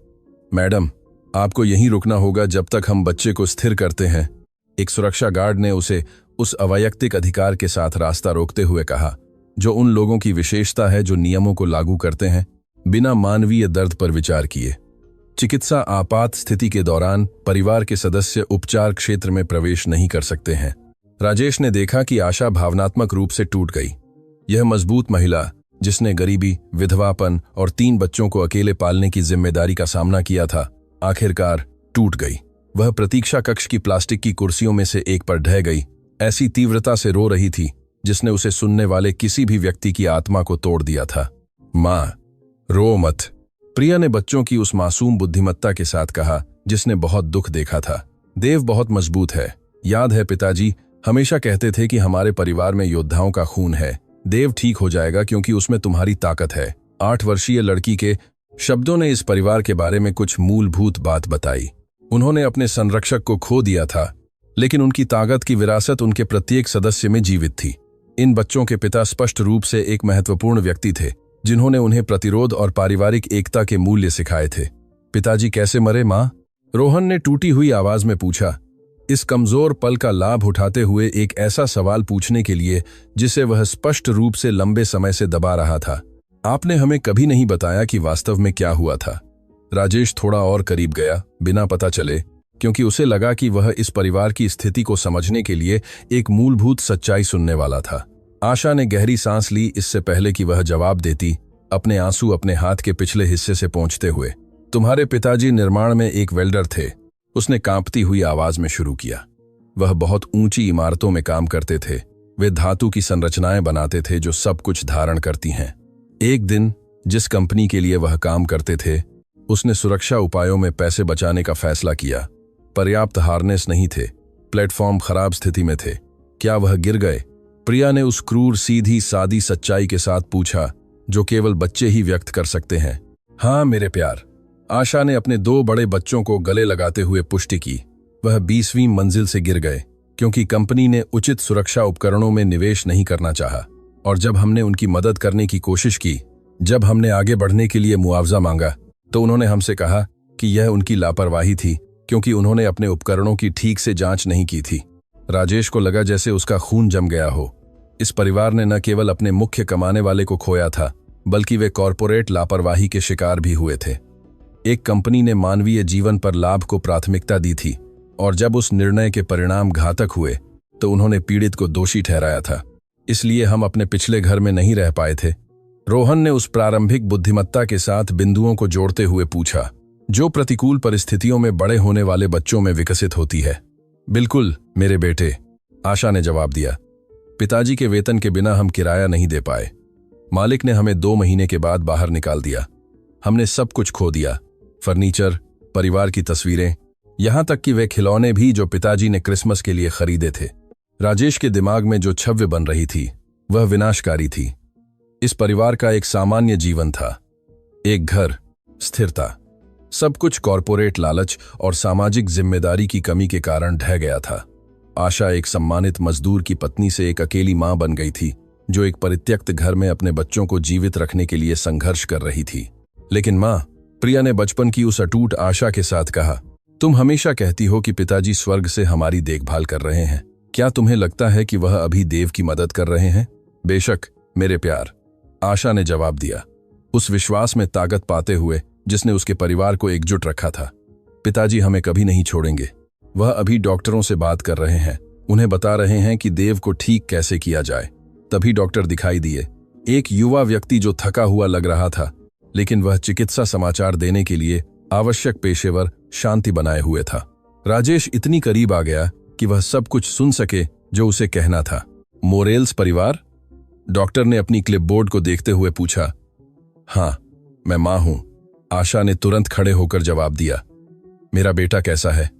मैडम, आपको यहीं रुकना होगा जब तक हम बच्चे को स्थिर करते हैं। एक सुरक्षा गार्ड ने उसे उस अवैयक्तिक अधिकार के साथ रास्ता रोकते हुए कहा जो उन लोगों की विशेषता है जो नियमों को लागू करते हैं बिना मानवीय दर्द पर विचार किए। चिकित्सा आपात स्थिति के दौरान परिवार के सदस्य उपचार क्षेत्र में प्रवेश नहीं कर सकते हैं। राजेश ने देखा कि आशा भावनात्मक रूप से टूट गई। यह मजबूत महिला जिसने गरीबी, विधवापन और 3 बच्चों को अकेले पालने की जिम्मेदारी का सामना किया था, आखिरकार टूट गई। वह प्रतीक्षा कक्ष की प्लास्टिक की कुर्सियों में से एक पर ढह गई, ऐसी तीव्रता से रो रही थी जिसने उसे सुनने वाले किसी भी व्यक्ति की आत्मा को तोड़ दिया था। मां, रो मत, प्रिया ने बच्चों की उस मासूम बुद्धिमत्ता के साथ कहा जिसने बहुत दुख देखा था। देव बहुत मजबूत है। याद है पिताजी हमेशा कहते थे कि हमारे परिवार में योद्धाओं का खून है। देव ठीक हो जाएगा क्योंकि उसमें तुम्हारी ताकत है। 8 वर्षीय लड़की के शब्दों ने इस परिवार के बारे में कुछ मूलभूत बात बताई। उन्होंने अपने संरक्षक को खो दिया था, लेकिन उनकी ताकत की विरासत उनके प्रत्येक सदस्य में जीवित थी। इन बच्चों के पिता स्पष्ट रूप से एक महत्वपूर्ण व्यक्ति थे जिन्होंने उन्हें प्रतिरोध और पारिवारिक एकता के मूल्य सिखाए थे। पिताजी कैसे मरे मां? रोहन ने टूटी हुई आवाज में पूछा, इस कमजोर पल का लाभ उठाते हुए एक ऐसा सवाल पूछने के लिए जिसे वह स्पष्ट रूप से लंबे समय से दबा रहा था। आपने हमें कभी नहीं बताया कि वास्तव में क्या हुआ था। राजेश थोड़ा और करीब गया बिना पता चले, क्योंकि उसे लगा कि वह इस परिवार की स्थिति को समझने के लिए एक मूलभूत सच्चाई सुनने वाला था। आशा ने गहरी सांस ली इससे पहले कि वह जवाब देती, अपने आंसू अपने हाथ के पिछले हिस्से से पोंछते हुए। तुम्हारे पिताजी निर्माण में एक वेल्डर थे, उसने कांपती हुई आवाज में शुरू किया। वह बहुत ऊंची इमारतों में काम करते थे। वे धातु की संरचनाएं बनाते थे जो सब कुछ धारण करती हैं। एक दिन जिस कंपनी के लिए वह काम करते थे, उसने सुरक्षा उपायों में पैसे बचाने का फैसला किया। पर्याप्त हार्नेस नहीं थे, प्लेटफॉर्म खराब स्थिति में थे। क्या वह गिर गए? प्रिया ने उस क्रूर सीधी सादी सच्चाई के साथ पूछा जो केवल बच्चे ही व्यक्त कर सकते हैं। हाँ मेरे प्यार, आशा ने अपने 2 बड़े बच्चों को गले लगाते हुए पुष्टि की। वह 20वीं मंजिल से गिर गए क्योंकि कंपनी ने उचित सुरक्षा उपकरणों में निवेश नहीं करना चाहा, और जब हमने उनकी मदद करने की कोशिश की, जब हमने आगे बढ़ने के लिए मुआवजा मांगा, तो उन्होंने हमसे कहा कि यह उनकी लापरवाही थी क्योंकि उन्होंने अपने उपकरणों की ठीक से जांच नहीं की थी। राजेश को लगा जैसे उसका खून जम गया हो। इस परिवार ने न केवल अपने मुख्य कमाने वाले को खोया था, बल्कि वे कॉरपोरेट लापरवाही के शिकार भी हुए थे। एक कंपनी ने मानवीय जीवन पर लाभ को प्राथमिकता दी थी, और जब उस निर्णय के परिणाम घातक हुए तो उन्होंने पीड़ित को दोषी ठहराया था। इसलिए हम अपने पिछले घर में नहीं रह पाए थे। रोहन ने उस प्रारंभिक बुद्धिमत्ता के साथ बिंदुओं को जोड़ते हुए पूछा जो प्रतिकूल परिस्थितियों में बड़े होने वाले बच्चों में विकसित होती है। बिल्कुल मेरे बेटे, आशा ने जवाब दिया। पिताजी के वेतन के बिना हम किराया नहीं दे पाए। मालिक ने हमें 2 महीने के बाद बाहर निकाल दिया। हमने सब कुछ खो दिया, फर्नीचर, परिवार की तस्वीरें, यहां तक कि वे खिलौने भी जो पिताजी ने क्रिसमस के लिए खरीदे थे। राजेश के दिमाग में जो छवि बन रही थी वह विनाशकारी थी। इस परिवार का एक सामान्य जीवन था, एक घर, स्थिरता। सब कुछ कॉरपोरेट लालच और सामाजिक जिम्मेदारी की कमी के कारण ढह गया था। आशा एक सम्मानित मजदूर की पत्नी से एक अकेली मां बन गई थी जो एक परित्यक्त घर में अपने बच्चों को जीवित रखने के लिए संघर्ष कर रही थी। लेकिन मां, प्रिया ने बचपन की उस अटूट आशा के साथ कहा, तुम हमेशा कहती हो कि पिताजी स्वर्ग से हमारी देखभाल कर रहे हैं। क्या तुम्हें लगता है कि वह अभी देव की मदद कर रहे हैं? बेशक मेरे प्यार, आशा ने जवाब दिया, उस विश्वास में ताकत पाते हुए जिसने उसके परिवार को एकजुट रखा था। पिताजी हमें कभी नहीं छोड़ेंगे। वह अभी डॉक्टरों से बात कर रहे हैं, उन्हें बता रहे हैं कि देव को ठीक कैसे किया जाए। तभी डॉक्टर दिखाई दिए, एक युवा व्यक्ति जो थका हुआ लग रहा था, लेकिन वह चिकित्सा समाचार देने के लिए आवश्यक पेशेवर शांति बनाए हुए था। राजेश इतनी करीब आ गया कि वह सब कुछ सुन सके जो उसे कहना था। मोरेल्स परिवार? डॉक्टर ने अपनी क्लिपबोर्ड को देखते हुए पूछा। हाँ, मैं मां हूं, आशा ने तुरंत खड़े होकर जवाब दिया। मेरा बेटा कैसा है?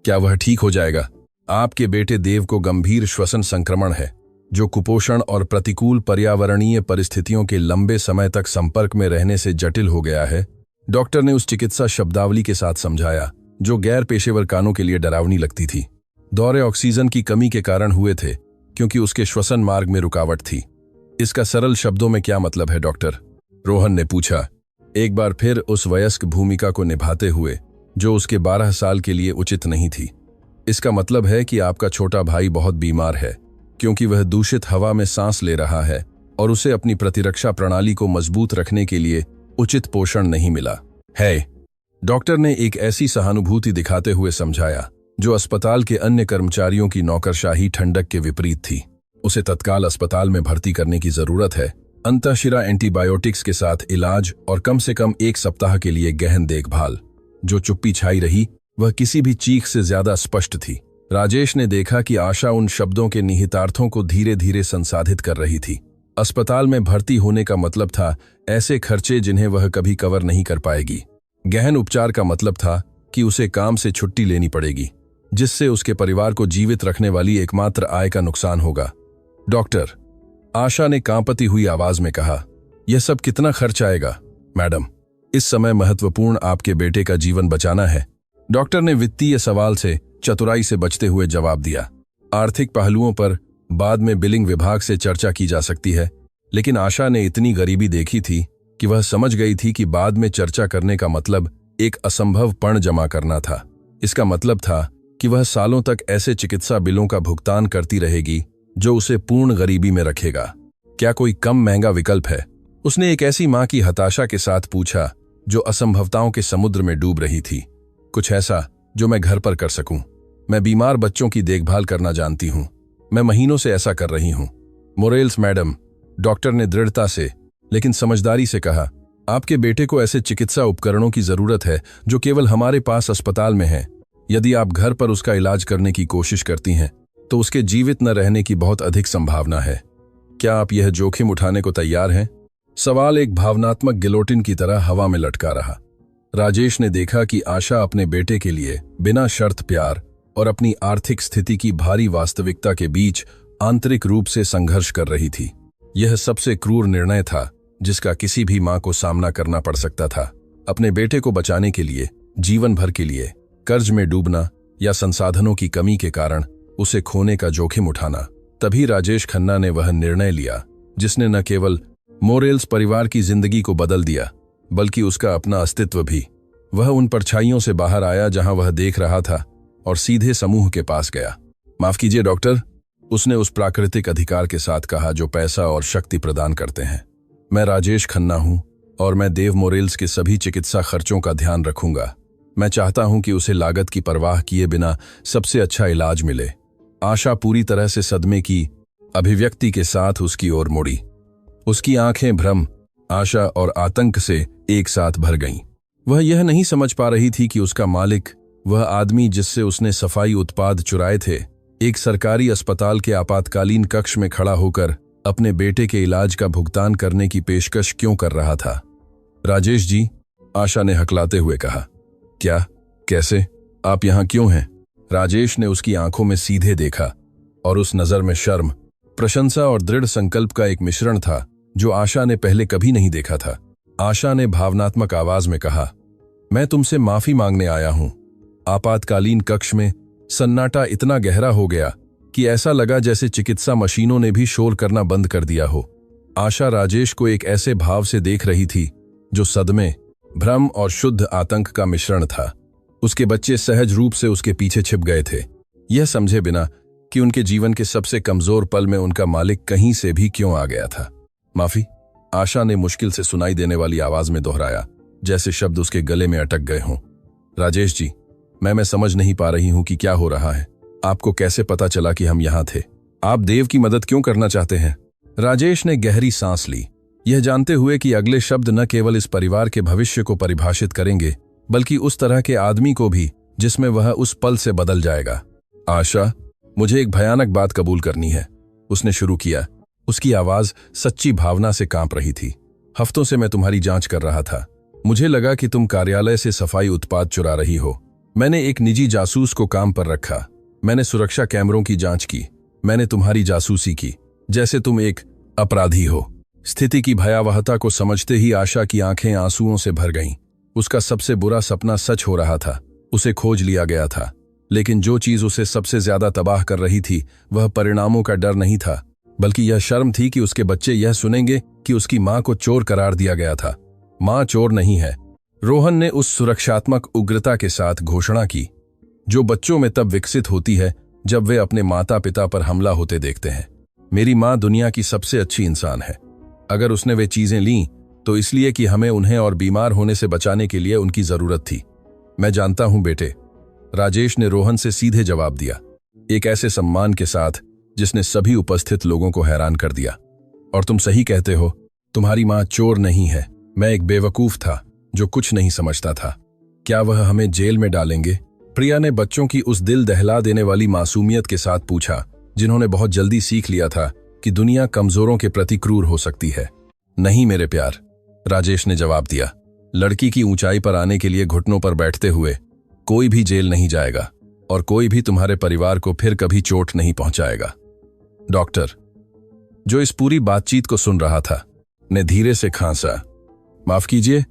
क्या वह ठीक हो जाएगा? आपके बेटे देव को गंभीर श्वसन संक्रमण है जो कुपोषण और प्रतिकूल पर्यावरणीय परिस्थितियों के लंबे समय तक संपर्क में रहने से जटिल हो गया है, डॉक्टर ने उस चिकित्सा शब्दावली के साथ समझाया जो गैर पेशेवर कानों के लिए डरावनी लगती थी। दौरे ऑक्सीजन की कमी के कारण हुए थे क्योंकि उसके श्वसन मार्ग में रुकावट थी। इसका सरल शब्दों में क्या मतलब है डॉक्टर? रोहन ने पूछा, एक बार फिर उस वयस्क भूमिका को निभाते हुए जो उसके 12 साल के लिए उचित नहीं थी। इसका मतलब है कि आपका छोटा भाई बहुत बीमार है, क्योंकि वह दूषित हवा में सांस ले रहा है और उसे अपनी प्रतिरक्षा प्रणाली को मजबूत रखने के लिए उचित पोषण नहीं मिला है। डॉक्टर ने एक ऐसी सहानुभूति दिखाते हुए समझाया जो अस्पताल के अन्य कर्मचारियों की नौकरशाही ठंडक के विपरीत थी। उसे तत्काल अस्पताल में भर्ती करने की जरूरत है, अंतःशिरा एंटीबायोटिक्स के साथ इलाज और कम से कम 1 सप्ताह के लिए गहन देखभाल। जो चुप्पी छाई रही वह किसी भी चीख से ज्यादा स्पष्ट थी। राजेश ने देखा कि आशा उन शब्दों के निहितार्थों को धीरे धीरे संसाधित कर रही थी। अस्पताल में भर्ती होने का मतलब था ऐसे खर्चे जिन्हें वह कभी कवर नहीं कर पाएगी। गहन उपचार का मतलब था कि उसे काम से छुट्टी लेनी पड़ेगी, जिससे उसके परिवार को जीवित रखने वाली एकमात्र आय का नुकसान होगा। डॉक्टर, आशा ने कांपती हुई आवाज में कहा, यह सब कितना खर्च आएगा? मैडम, इस समय महत्वपूर्ण आपके बेटे का जीवन बचाना है। डॉक्टर ने वित्तीय सवाल से चतुराई से बचते हुए जवाब दिया। आर्थिक पहलुओं पर बाद में बिलिंग विभाग से चर्चा की जा सकती है, लेकिन आशा ने इतनी गरीबी देखी थी कि वह समझ गई थी कि बाद में चर्चा करने का मतलब एक असंभव पण जमा करना था। इसका मतलब था कि वह सालों तक ऐसे चिकित्सा बिलों का भुगतान करती रहेगी जो उसे पूर्ण गरीबी में रखेगा। क्या कोई कम महंगा विकल्प है? उसने एक ऐसी मां की हताशा के साथ पूछा जो असंभवताओं के समुद्र में डूब रही थी। कुछ ऐसा जो मैं घर पर कर सकूं। मैं बीमार बच्चों की देखभाल करना जानती हूं। मैं महीनों से ऐसा कर रही हूं। मोरेल्स मैडम, डॉक्टर ने दृढ़ता से लेकिन समझदारी से कहा, आपके बेटे को ऐसे चिकित्सा उपकरणों की जरूरत है जो केवल हमारे पास अस्पताल में हैं। यदि आप घर पर उसका इलाज करने की कोशिश करती हैं तो उसके जीवित न रहने की बहुत अधिक संभावना है। क्या आप यह जोखिम उठाने को तैयार हैं? सवाल एक भावनात्मक गिलोटिन की तरह हवा में लटका रहा। राजेश ने देखा कि आशा अपने बेटे के लिए बिना शर्त प्यार और अपनी आर्थिक स्थिति की भारी वास्तविकता के बीच आंतरिक रूप से संघर्ष कर रही थी। यह सबसे क्रूर निर्णय था जिसका किसी भी मां को सामना करना पड़ सकता था। अपने बेटे को बचाने के लिए जीवन भर के लिए कर्ज में डूबना या संसाधनों की कमी के कारण उसे खोने का जोखिम उठाना। तभी राजेश खन्ना ने वह निर्णय लिया जिसने न केवल मोरेल्स परिवार की जिंदगी को बदल दिया बल्कि उसका अपना अस्तित्व भी। वह उन परछाइयों से बाहर आया जहां वह देख रहा था और सीधे समूह के पास गया। माफ कीजिए डॉक्टर, उसने उस प्राकृतिक अधिकार के साथ कहा जो पैसा और शक्ति प्रदान करते हैं। मैं राजेश खन्ना हूं और मैं देव मोरेल्स के सभी चिकित्सा खर्चों का ध्यान रखूंगा। मैं चाहता हूं कि उसे लागत की परवाह किए बिना सबसे अच्छा इलाज मिले। आशा पूरी तरह से सदमे की अभिव्यक्ति के साथ उसकी ओर मुड़ी। उसकी आंखें भ्रम, आशा और आतंक से एक साथ भर गईं। वह यह नहीं समझ पा रही थी कि उसका मालिक, वह आदमी जिससे उसने सफाई उत्पाद चुराए थे, एक सरकारी अस्पताल के आपातकालीन कक्ष में खड़ा होकर अपने बेटे के इलाज का भुगतान करने की पेशकश क्यों कर रहा था। राजेश जी, आशा ने हकलाते हुए कहा। क्या? कैसे? आप यहां क्यों हैं? राजेश ने उसकी आंखों में सीधे देखा और उस नजर में शर्म, प्रशंसा और दृढ़ संकल्प का एक मिश्रण था जो आशा ने पहले कभी नहीं देखा था। आशा ने भावनात्मक आवाज में कहा, मैं तुमसे माफी मांगने आया हूं। आपातकालीन कक्ष में सन्नाटा इतना गहरा हो गया कि ऐसा लगा जैसे चिकित्सा मशीनों ने भी शोर करना बंद कर दिया हो। आशा राजेश को एक ऐसे भाव से देख रही थी जो सदमे, भ्रम और शुद्ध आतंक का मिश्रण था। उसके बच्चे सहज रूप से उसके पीछे छिप गए थे, यह समझे बिना कि उनके जीवन के सबसे कमजोर पल में उनका मालिक कहीं से भी क्यों आ गया था। माफी, आशा ने मुश्किल से सुनाई देने वाली आवाज में दोहराया, जैसे शब्द उसके गले में अटक गए हों। राजेश जी, मैं समझ नहीं पा रही हूं कि क्या हो रहा है। आपको कैसे पता चला कि हम यहां थे? आप देव की मदद क्यों करना चाहते हैं? राजेश ने गहरी सांस ली, यह जानते हुए कि अगले शब्द न केवल इस परिवार के भविष्य को परिभाषित करेंगे बल्कि उस तरह के आदमी को भी जिसमें वह उस पल से बदल जाएगा। आशा, मुझे एक भयानक बात कबूल करनी है, उसने शुरू किया। उसकी आवाज सच्ची भावना से कांप रही थी। हफ्तों से मैं तुम्हारी जांच कर रहा था। मुझे लगा कि तुम कार्यालय से सफाई उत्पाद चुरा रही हो। मैंने एक निजी जासूस को काम पर रखा। मैंने सुरक्षा कैमरों की जांच की। मैंने तुम्हारी जासूसी की जैसे तुम एक अपराधी हो। स्थिति की भयावहता को समझते ही आशा की आंखें आंसुओं से भर गईं। उसका सबसे बुरा सपना सच हो रहा था। उसे खोज लिया गया था, लेकिन जो चीज उसे सबसे ज्यादा तबाह कर रही थी वह परिणामों का डर नहीं था, बल्कि यह शर्म थी कि उसके बच्चे यह सुनेंगे कि उसकी मां को चोर करार दिया गया था। मां चोर नहीं है, रोहन ने उस सुरक्षात्मक उग्रता के साथ घोषणा की जो बच्चों में तब विकसित होती है जब वे अपने माता पिता पर हमला होते देखते हैं। मेरी माँ दुनिया की सबसे अच्छी इंसान है। अगर उसने वे चीजें लीं तो इसलिए कि हमें उन्हें और बीमार होने से बचाने के लिए उनकी जरूरत थी। मैं जानता हूं बेटे, राजेश ने रोहन से सीधे जवाब दिया, एक ऐसे सम्मान के साथ जिसने सभी उपस्थित लोगों को हैरान कर दिया। और तुम सही कहते हो, तुम्हारी माँ चोर नहीं है। मैं एक बेवकूफ था जो कुछ नहीं समझता था। क्या वह हमें जेल में डालेंगे? प्रिया ने बच्चों की उस दिल दहला देने वाली मासूमियत के साथ पूछा जिन्होंने बहुत जल्दी सीख लिया था कि दुनिया कमजोरों के प्रति क्रूर हो सकती है। नहीं मेरे प्यार, राजेश ने जवाब दिया। लड़की की ऊंचाई पर आने के लिए घुटनों पर बैठते हुए कोई भी जेल नहीं जाएगा और कोई भी तुम्हारे परिवार को फिर कभी चोट नहीं पहुंचाएगा। डॉक्टर, जो इस पूरी बातचीत को सुन रहा था, ने धीरे से खांसा। माफ कीजिए,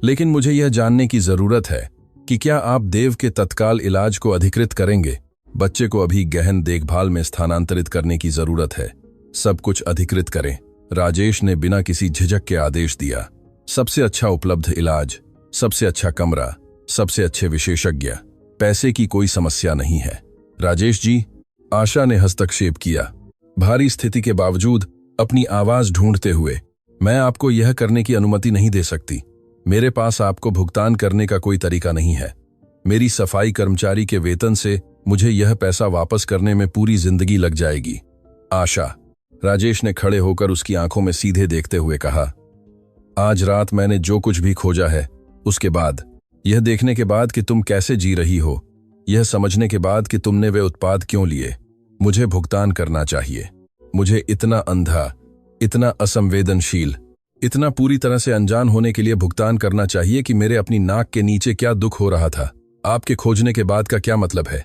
लेकिन मुझे यह जानने की जरूरत है कि क्या आप देव के तत्काल इलाज को अधिकृत करेंगे? बच्चे को अभी गहन देखभाल में स्थानांतरित करने की जरूरत है। सब कुछ अधिकृत करें, राजेश ने बिना किसी झिझक के आदेश दिया। सबसे अच्छा उपलब्ध इलाज, सबसे अच्छा कमरा, सबसे अच्छे विशेषज्ञ। पैसे की कोई समस्या नहीं है। राजेश जी, आशा ने हस्तक्षेप किया, भारी स्थिति के बावजूद अपनी आवाज ढूंढते हुए। मैं आपको यह करने की अनुमति नहीं दे सकती। मेरे पास आपको भुगतान करने का कोई तरीका नहीं है। मेरी सफाई कर्मचारी के वेतन से मुझे यह पैसा वापस करने में पूरी जिंदगी लग जाएगी। आशा, राजेश ने खड़े होकर उसकी आंखों में सीधे देखते हुए कहा, आज रात मैंने जो कुछ भी खोजा है, उसके बाद, यह देखने के बाद कि तुम कैसे जी रही हो, यह समझने के बाद कि तुमने वे उत्पाद क्यों लिए, मुझे भुगतान करना चाहिए। मुझे इतना अंधा, इतना असंवेदनशील, इतना पूरी तरह से अनजान होने के लिए भुगतान करना चाहिए कि मेरे अपनी नाक के नीचे क्या दुख हो रहा था। आपके खोजने के बाद का क्या मतलब है?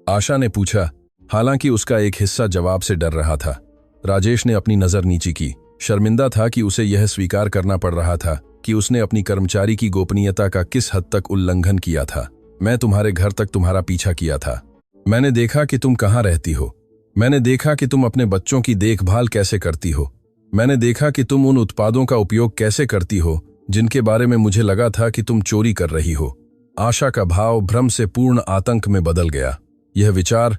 आशा ने पूछा, हालांकि उसका एक हिस्सा जवाब से डर रहा था। राजेश ने अपनी नजर नीची की। शर्मिंदा था कि उसे यह स्वीकार करना पड़ रहा था कि उसने अपनी कर्मचारी की गोपनीयता का किस हद तक उल्लंघन किया था। मैं तुम्हारे घर तक तुम्हारा पीछा किया था। मैंने देखा कि तुम कहाँ रहती हो। मैंने देखा कि तुम अपने बच्चों की देखभाल कैसे करती हो। मैंने देखा कि तुम उन उत्पादों का उपयोग कैसे करती हो जिनके बारे में मुझे लगा था कि तुम चोरी कर रही हो। आशा का भाव भ्रम से पूर्ण आतंक में बदल गया। यह विचार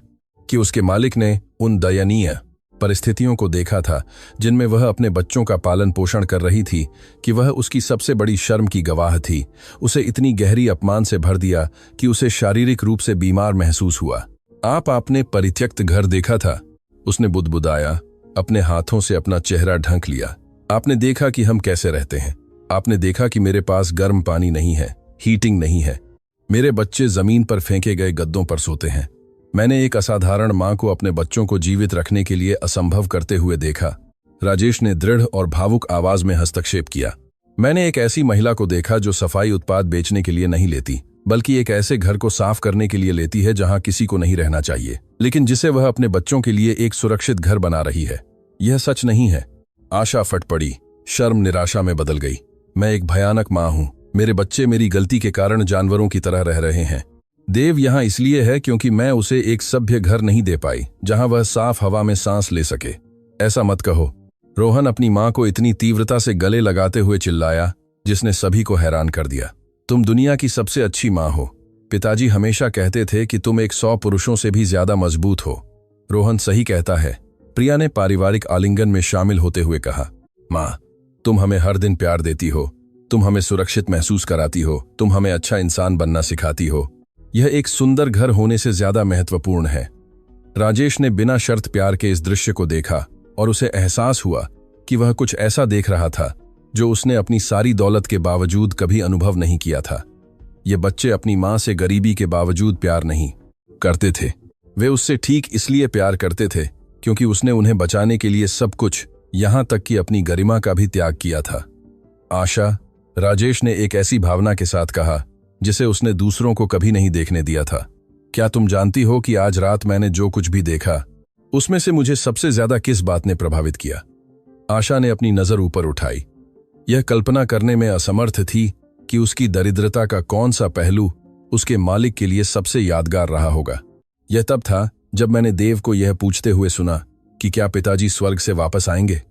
कि उसके मालिक ने उन दयनीय परिस्थितियों को देखा था जिनमें वह अपने बच्चों का पालन पोषण कर रही थी, कि वह उसकी सबसे बड़ी शर्म की गवाह थी, उसे इतनी गहरी अपमान से भर दिया कि उसे शारीरिक रूप से बीमार महसूस हुआ। आपने परित्यक्त घर देखा था? उसने बुदबुदाया, अपने हाथों से अपना चेहरा ढंक लिया। आपने देखा कि हम कैसे रहते हैं। आपने देखा कि मेरे पास गर्म पानी नहीं है, हीटिंग नहीं है। मेरे बच्चे जमीन पर फेंके गए गद्दों पर सोते हैं। मैंने एक असाधारण मां को अपने बच्चों को जीवित रखने के लिए असंभव करते हुए देखा। राजेश ने दृढ़ और भावुक आवाज में हस्तक्षेप किया। मैंने एक ऐसी महिला को देखा जो सफाई उत्पाद बेचने के लिए नहीं लेती, बल्कि एक ऐसे घर को साफ करने के लिए लेती है जहां किसी को नहीं रहना चाहिए, लेकिन जिसे वह अपने बच्चों के लिए एक सुरक्षित घर बना रही है। यह सच नहीं है। आशा फट पड़ी, शर्म निराशा में बदल गई। मैं एक भयानक मां हूं। मेरे बच्चे मेरी गलती के कारण जानवरों की तरह रह रहे हैं। देव यहां इसलिए है क्योंकि मैं उसे एक सभ्य घर नहीं दे पाई जहां वह साफ हवा में सांस ले सके। ऐसा मत कहो। रोहन अपनी मां को इतनी तीव्रता से गले लगाते हुए चिल्लाया जिसने सभी को हैरान कर दिया। तुम दुनिया की सबसे अच्छी मां हो। पिताजी हमेशा कहते थे कि तुम 100 पुरुषों से भी ज्यादा मजबूत हो। रोहन सही कहता है, प्रिया ने पारिवारिक आलिंगन में शामिल होते हुए कहा। मां, तुम हमें हर दिन प्यार देती हो, तुम हमें सुरक्षित महसूस कराती हो, तुम हमें अच्छा इंसान बनना सिखाती हो। यह एक सुंदर घर होने से ज्यादा महत्वपूर्ण है। राजेश ने बिना शर्त प्यार के इस दृश्य को देखा और उसे एहसास हुआ कि वह कुछ ऐसा देख रहा था जो उसने अपनी सारी दौलत के बावजूद कभी अनुभव नहीं किया था। ये बच्चे अपनी मां से गरीबी के बावजूद प्यार नहीं करते थे। वे उससे ठीक इसलिए प्यार करते थे क्योंकि उसने उन्हें बचाने के लिए सब कुछ, यहां तक कि अपनी गरिमा का भी त्याग किया था। आशा, राजेश ने एक ऐसी भावना के साथ कहा जिसे उसने दूसरों को कभी नहीं देखने दिया था। क्या तुम जानती हो कि आज रात मैंने जो कुछ भी देखा उसमें से मुझे सबसे ज्यादा किस बात ने प्रभावित किया? आशा ने अपनी नजर ऊपर उठाई। यह कल्पना करने में असमर्थ थी कि उसकी दरिद्रता का कौन सा पहलू उसके मालिक के लिए सबसे यादगार रहा होगा। यह तब था जब मैंने देव को यह पूछते हुए सुना कि क्या पिताजी स्वर्ग से वापस आएंगे।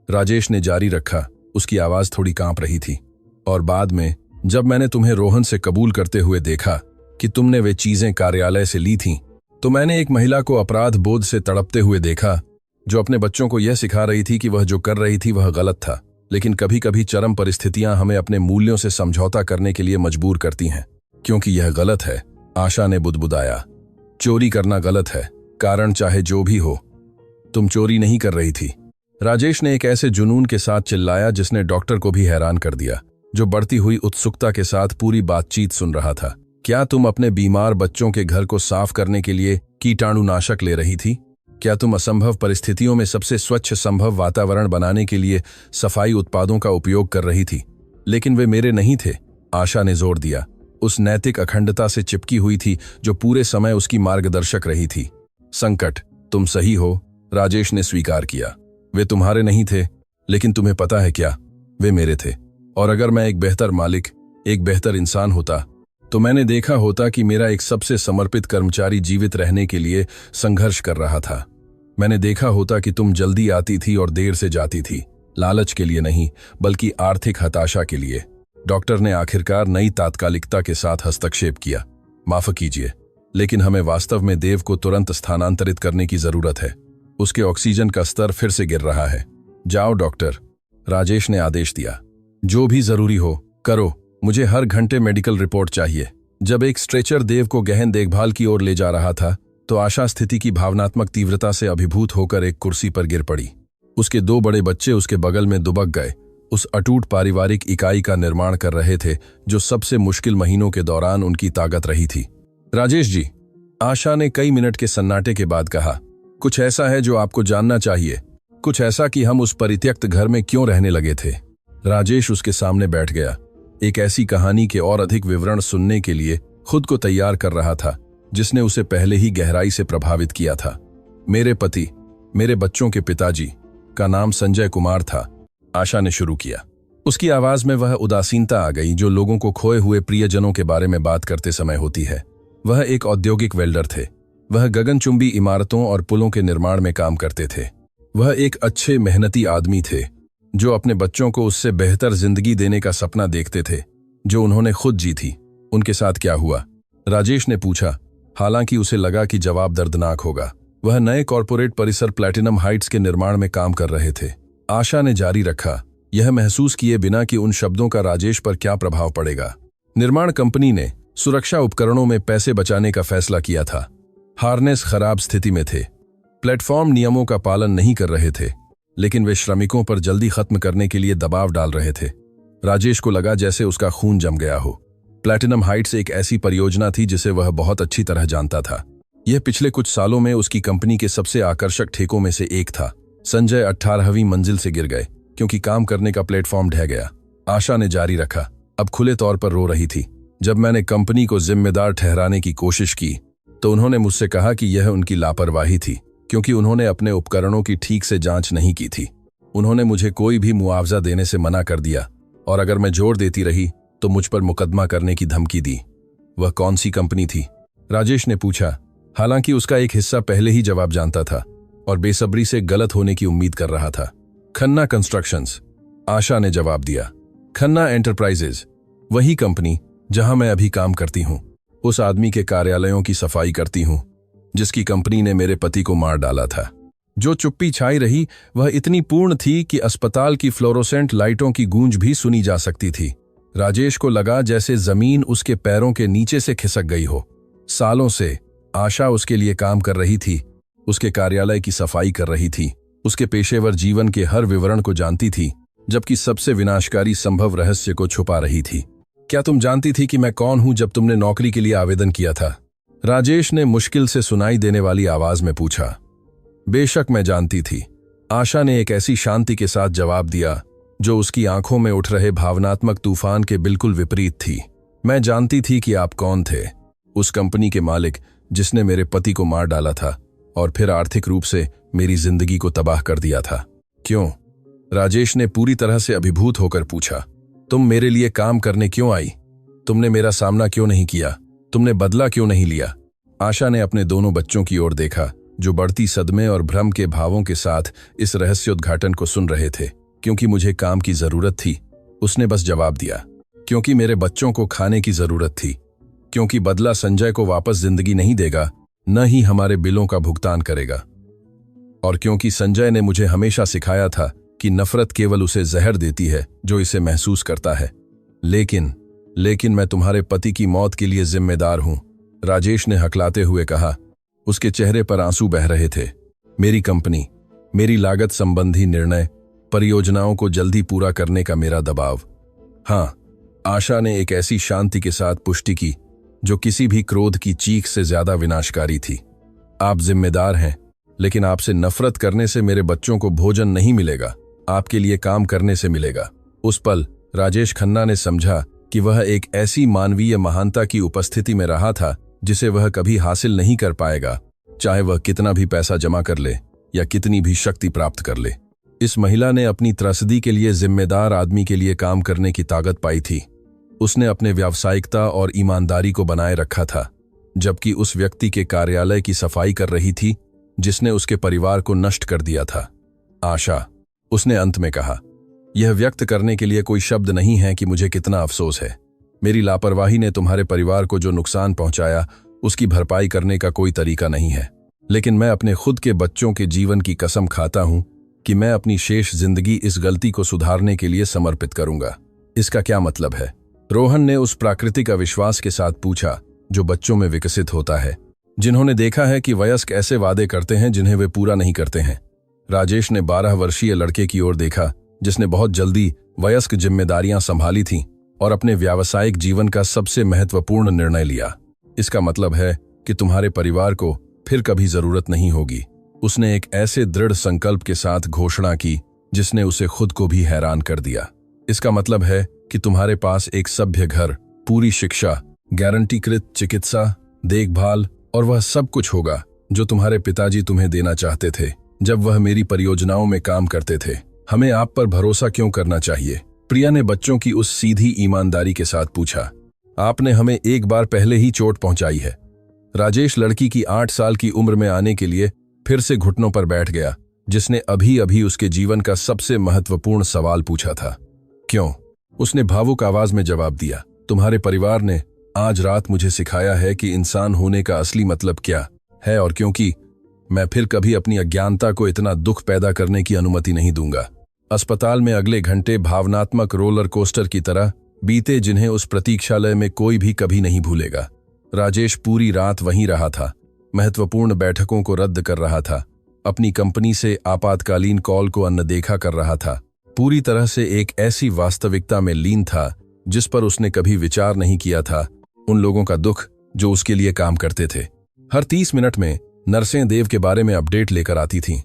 राजेश ने जारी रखा, उसकी आवाज थोड़ी कांप रही थी। और बाद में जब मैंने तुम्हें रोहन से कबूल करते हुए देखा कि तुमने वे चीजें कार्यालय से ली थीं, तो मैंने एक महिला को अपराध बोध से तड़पते हुए देखा, जो अपने बच्चों को यह सिखा रही थी कि वह जो कर रही थी वह गलत था। लेकिन कभी कभी चरम परिस्थितियां हमें अपने मूल्यों से समझौता करने के लिए मजबूर करती हैं, क्योंकि यह गलत है। आशा ने बुदबुदाया। चोरी करना गलत है, कारण चाहे जो भी हो। तुम चोरी नहीं कर रही थी। राजेश ने एक ऐसे जुनून के साथ चिल्लाया जिसने डॉक्टर को भी हैरान कर दिया, जो बढ़ती हुई उत्सुकता के साथ पूरी बातचीत सुन रहा था। क्या तुम अपने बीमार बच्चों के घर को साफ करने के लिए कीटाणुनाशक ले रही थी? क्या तुम असंभव परिस्थितियों में सबसे स्वच्छ संभव वातावरण बनाने के लिए सफाई उत्पादों का उपयोग कर रही थी? लेकिन वे मेरे नहीं थे, आशा ने जोर दिया। उस नैतिक अखंडता से चिपकी हुई थी जो पूरे समय उसकी मार्गदर्शक रही थी। संकट, तुम सही हो, राजेश ने स्वीकार किया। वे तुम्हारे नहीं थे, लेकिन तुम्हें पता है क्या, वे मेरे थे। और अगर मैं एक बेहतर मालिक, एक बेहतर इंसान होता, तो मैंने देखा होता कि मेरा एक सबसे समर्पित कर्मचारी जीवित रहने के लिए संघर्ष कर रहा था। मैंने देखा होता कि तुम जल्दी आती थी और देर से जाती थी, लालच के लिए नहीं, बल्कि आर्थिक हताशा के लिए। डॉक्टर ने आखिरकार नई तात्कालिकता के साथ हस्तक्षेप किया। माफ कीजिए, लेकिन हमें वास्तव में देव को तुरंत स्थानांतरित करने की जरूरत है। उसके ऑक्सीजन का स्तर फिर से गिर रहा है। जाओ डॉक्टर, राजेश ने आदेश दिया। जो भी जरूरी हो करो, मुझे हर घंटे मेडिकल रिपोर्ट चाहिए। जब एक स्ट्रेचर देव को गहन देखभाल की ओर ले जा रहा था, तो आशा स्थिति की भावनात्मक तीव्रता से अभिभूत होकर एक कुर्सी पर गिर पड़ी। उसके 2 बड़े बच्चे उसके बगल में दुबक गए, उस अटूट पारिवारिक इकाई का निर्माण कर रहे थे जो सबसे मुश्किल महीनों के दौरान उनकी ताकत रही थी। राजेश जी, आशा ने कई मिनट के सन्नाटे के बाद कहा, कुछ ऐसा है जो आपको जानना चाहिए, कुछ ऐसा कि हम उस परित्यक्त घर में क्यों रहने लगे थे। राजेश उसके सामने बैठ गया, एक ऐसी कहानी के और अधिक विवरण सुनने के लिए खुद को तैयार कर रहा था जिसने उसे पहले ही गहराई से प्रभावित किया था। मेरे पति, मेरे बच्चों के पिताजी का नाम संजय कुमार था, आशा ने शुरू किया। उसकी आवाज में वह उदासीनता आ गई जो लोगों को खोए हुए प्रियजनों के बारे में बात करते समय होती है। वह एक औद्योगिक वेल्डर थे। वह गगनचुंबी इमारतों और पुलों के निर्माण में काम करते थे। वह एक अच्छे मेहनती आदमी थे जो अपने बच्चों को उससे बेहतर जिंदगी देने का सपना देखते थे जो उन्होंने खुद जी थी। उनके साथ क्या हुआ? राजेश ने पूछा, हालांकि उसे लगा कि जवाब दर्दनाक होगा। वह नए कॉरपोरेट परिसर प्लैटिनम हाइट्स के निर्माण में काम कर रहे थे। आशा ने जारी रखा, यह महसूस किए बिना कि उन शब्दों का राजेश पर क्या प्रभाव पड़ेगा। निर्माण कंपनी ने सुरक्षा उपकरणों में पैसे बचाने का फैसला किया था। हार्नेस खराब स्थिति में थे, प्लेटफॉर्म नियमों का पालन नहीं कर रहे थे, लेकिन वे श्रमिकों पर जल्दी खत्म करने के लिए दबाव डाल रहे थे। राजेश को लगा जैसे उसका खून जम गया हो। प्लैटिनम हाइट्स एक ऐसी परियोजना थी जिसे वह बहुत अच्छी तरह जानता था। यह पिछले कुछ सालों में उसकी कंपनी के सबसे आकर्षक ठेकों में से एक था। संजय 18वीं मंजिल से गिर गए क्योंकि काम करने का प्लेटफॉर्म ढह गया। आशा ने जारी रखा, अब खुले तौर पर रो रही थी। जब मैंने कंपनी को जिम्मेदार ठहराने की कोशिश की तो उन्होंने मुझसे कहा कि यह उनकी लापरवाही थी, क्योंकि उन्होंने अपने उपकरणों की ठीक से जांच नहीं की थी। उन्होंने मुझे कोई भी मुआवजा देने से मना कर दिया और अगर मैं जोर देती रही तो मुझ पर मुकदमा करने की धमकी दी। वह कौन सी कंपनी थी? राजेश ने पूछा, हालांकि उसका एक हिस्सा पहले ही जवाब जानता था और बेसब्री से गलत होने की उम्मीद कर रहा था। खन्ना कंस्ट्रक्शंस, आशा ने जवाब दिया। खन्ना एंटरप्राइजेज, वही कंपनी जहां मैं अभी काम करती हूं। उस आदमी के कार्यालयों की सफाई करती हूं जिसकी कंपनी ने मेरे पति को मार डाला था। जो चुप्पी छाई रही वह इतनी पूर्ण थी कि अस्पताल की फ्लोरोसेंट लाइटों की गूंज भी सुनी जा सकती थी। राजेश को लगा जैसे जमीन उसके पैरों के नीचे से खिसक गई हो। सालों से आशा उसके लिए काम कर रही थी, उसके कार्यालय की सफाई कर रही थी, उसके पेशेवर जीवन के हर विवरण को जानती थी, जबकि सबसे विनाशकारी संभव रहस्य को छुपा रही थी। क्या तुम जानती थी कि मैं कौन हूं जब तुमने नौकरी के लिए आवेदन किया था? राजेश ने मुश्किल से सुनाई देने वाली आवाज में पूछा। बेशक मैं जानती थी, आशा ने एक ऐसी शांति के साथ जवाब दिया जो उसकी आंखों में उठ रहे भावनात्मक तूफान के बिल्कुल विपरीत थी। मैं जानती थी कि आप कौन थे, उस कंपनी के मालिक जिसने मेरे पति को मार डाला था और फिर आर्थिक रूप से मेरी जिंदगी को तबाह कर दिया था। क्यों? राजेश ने पूरी तरह से अभिभूत होकर पूछा। तुम मेरे लिए काम करने क्यों आई? तुमने मेरा सामना क्यों नहीं किया? तुमने बदला क्यों नहीं लिया? आशा ने अपने दोनों बच्चों की ओर देखा जो बढ़ती सदमे और भ्रम के भावों के साथ इस रहस्योद्घाटन को सुन रहे थे। क्योंकि मुझे काम की जरूरत थी, उसने बस जवाब दिया। क्योंकि मेरे बच्चों को खाने की जरूरत थी, क्योंकि बदला संजय को वापस जिंदगी नहीं देगा, न ही हमारे बिलों का भुगतान करेगा, और क्योंकि संजय ने मुझे हमेशा सिखाया था कि नफरत केवल उसे जहर देती है जो इसे महसूस करता है। लेकिन मैं तुम्हारे पति की मौत के लिए जिम्मेदार हूं, राजेश ने हकलाते हुए कहा। उसके चेहरे पर आंसू बह रहे थे। मेरी कंपनी, मेरी लागत संबंधी निर्णय, परियोजनाओं को जल्दी पूरा करने का मेरा दबाव। हाँ, आशा ने एक ऐसी शांति के साथ पुष्टि की जो किसी भी क्रोध की चीख से ज्यादा विनाशकारी थी। आप जिम्मेदार हैं, लेकिन आपसे नफरत करने से मेरे बच्चों को भोजन नहीं मिलेगा, आपके लिए काम करने से मिलेगा। उस पल राजेश खन्ना ने समझा कि वह एक ऐसी मानवीय महानता की उपस्थिति में रहा था जिसे वह कभी हासिल नहीं कर पाएगा, चाहे वह कितना भी पैसा जमा कर ले या कितनी भी शक्ति प्राप्त कर ले। इस महिला ने अपनी त्रसदी के लिए जिम्मेदार आदमी के लिए काम करने की ताकत पाई थी। उसने अपने व्यावसायिकता और ईमानदारी को बनाए रखा था, जबकि उस व्यक्ति के कार्यालय की सफाई कर रही थी जिसने उसके परिवार को नष्ट कर दिया था। आशा, उसने अंत में कहा, यह व्यक्त करने के लिए कोई शब्द नहीं है कि मुझे कितना अफसोस है। मेरी लापरवाही ने तुम्हारे परिवार को जो नुकसान पहुंचाया उसकी भरपाई करने का कोई तरीका नहीं है, लेकिन मैं अपने खुद के बच्चों के जीवन की कसम खाता हूं कि मैं अपनी शेष जिंदगी इस गलती को सुधारने के लिए समर्पित करूंगा। इसका क्या मतलब है? रोहन ने उस प्राकृतिक अविश्वास के साथ पूछा जो बच्चों में विकसित होता है, जिन्होंने देखा है कि वयस्क ऐसे वादे करते हैं जिन्हें वे पूरा नहीं करते हैं। राजेश ने 12 वर्षीय लड़के की ओर देखा जिसने बहुत जल्दी वयस्क जिम्मेदारियां संभाली थीं और अपने व्यावसायिक जीवन का सबसे महत्वपूर्ण निर्णय लिया। इसका मतलब है कि तुम्हारे परिवार को फिर कभी जरूरत नहीं होगी। उसने एक ऐसे दृढ़ संकल्प के साथ घोषणा की जिसने उसे खुद को भी हैरान कर दिया। इसका मतलब है कि तुम्हारे पास एक सभ्य घर, पूरी शिक्षा, गारंटीकृत चिकित्सा, देखभाल और वह सब कुछ होगा जो तुम्हारे पिताजी तुम्हें देना चाहते थे जब वह मेरी परियोजनाओं में काम करते थे। हमें आप पर भरोसा क्यों करना चाहिए? प्रिया ने बच्चों की उस सीधी ईमानदारी के साथ पूछा। आपने हमें एक बार पहले ही चोट पहुंचाई है। राजेश लड़की की 8 साल की उम्र में आने के लिए फिर से घुटनों पर बैठ गया, जिसने अभी अभी उसके जीवन का सबसे महत्वपूर्ण सवाल पूछा था। क्यों? उसने भावुक आवाज में जवाब दिया। तुम्हारे परिवार ने आज रात मुझे सिखाया है कि इंसान होने का असली मतलब क्या है, और क्योंकि मैं फिर कभी अपनी अज्ञानता को इतना दुख पैदा करने की अनुमति नहीं दूंगा। अस्पताल में अगले घंटे भावनात्मक रोलर कोस्टर की तरह बीते जिन्हें उस प्रतीक्षालय में कोई भी कभी नहीं भूलेगा। राजेश पूरी रात वहीं रहा था, महत्वपूर्ण बैठकों को रद्द कर रहा था, अपनी कंपनी से आपातकालीन कॉल को अनदेखा कर रहा था, पूरी तरह से एक ऐसी वास्तविकता में लीन था जिस पर उसने कभी विचार नहीं किया था, उन लोगों का दुख जो उसके लिए काम करते थे। हर 30 मिनट में नर्सें देव के बारे में अपडेट लेकर आती थीं।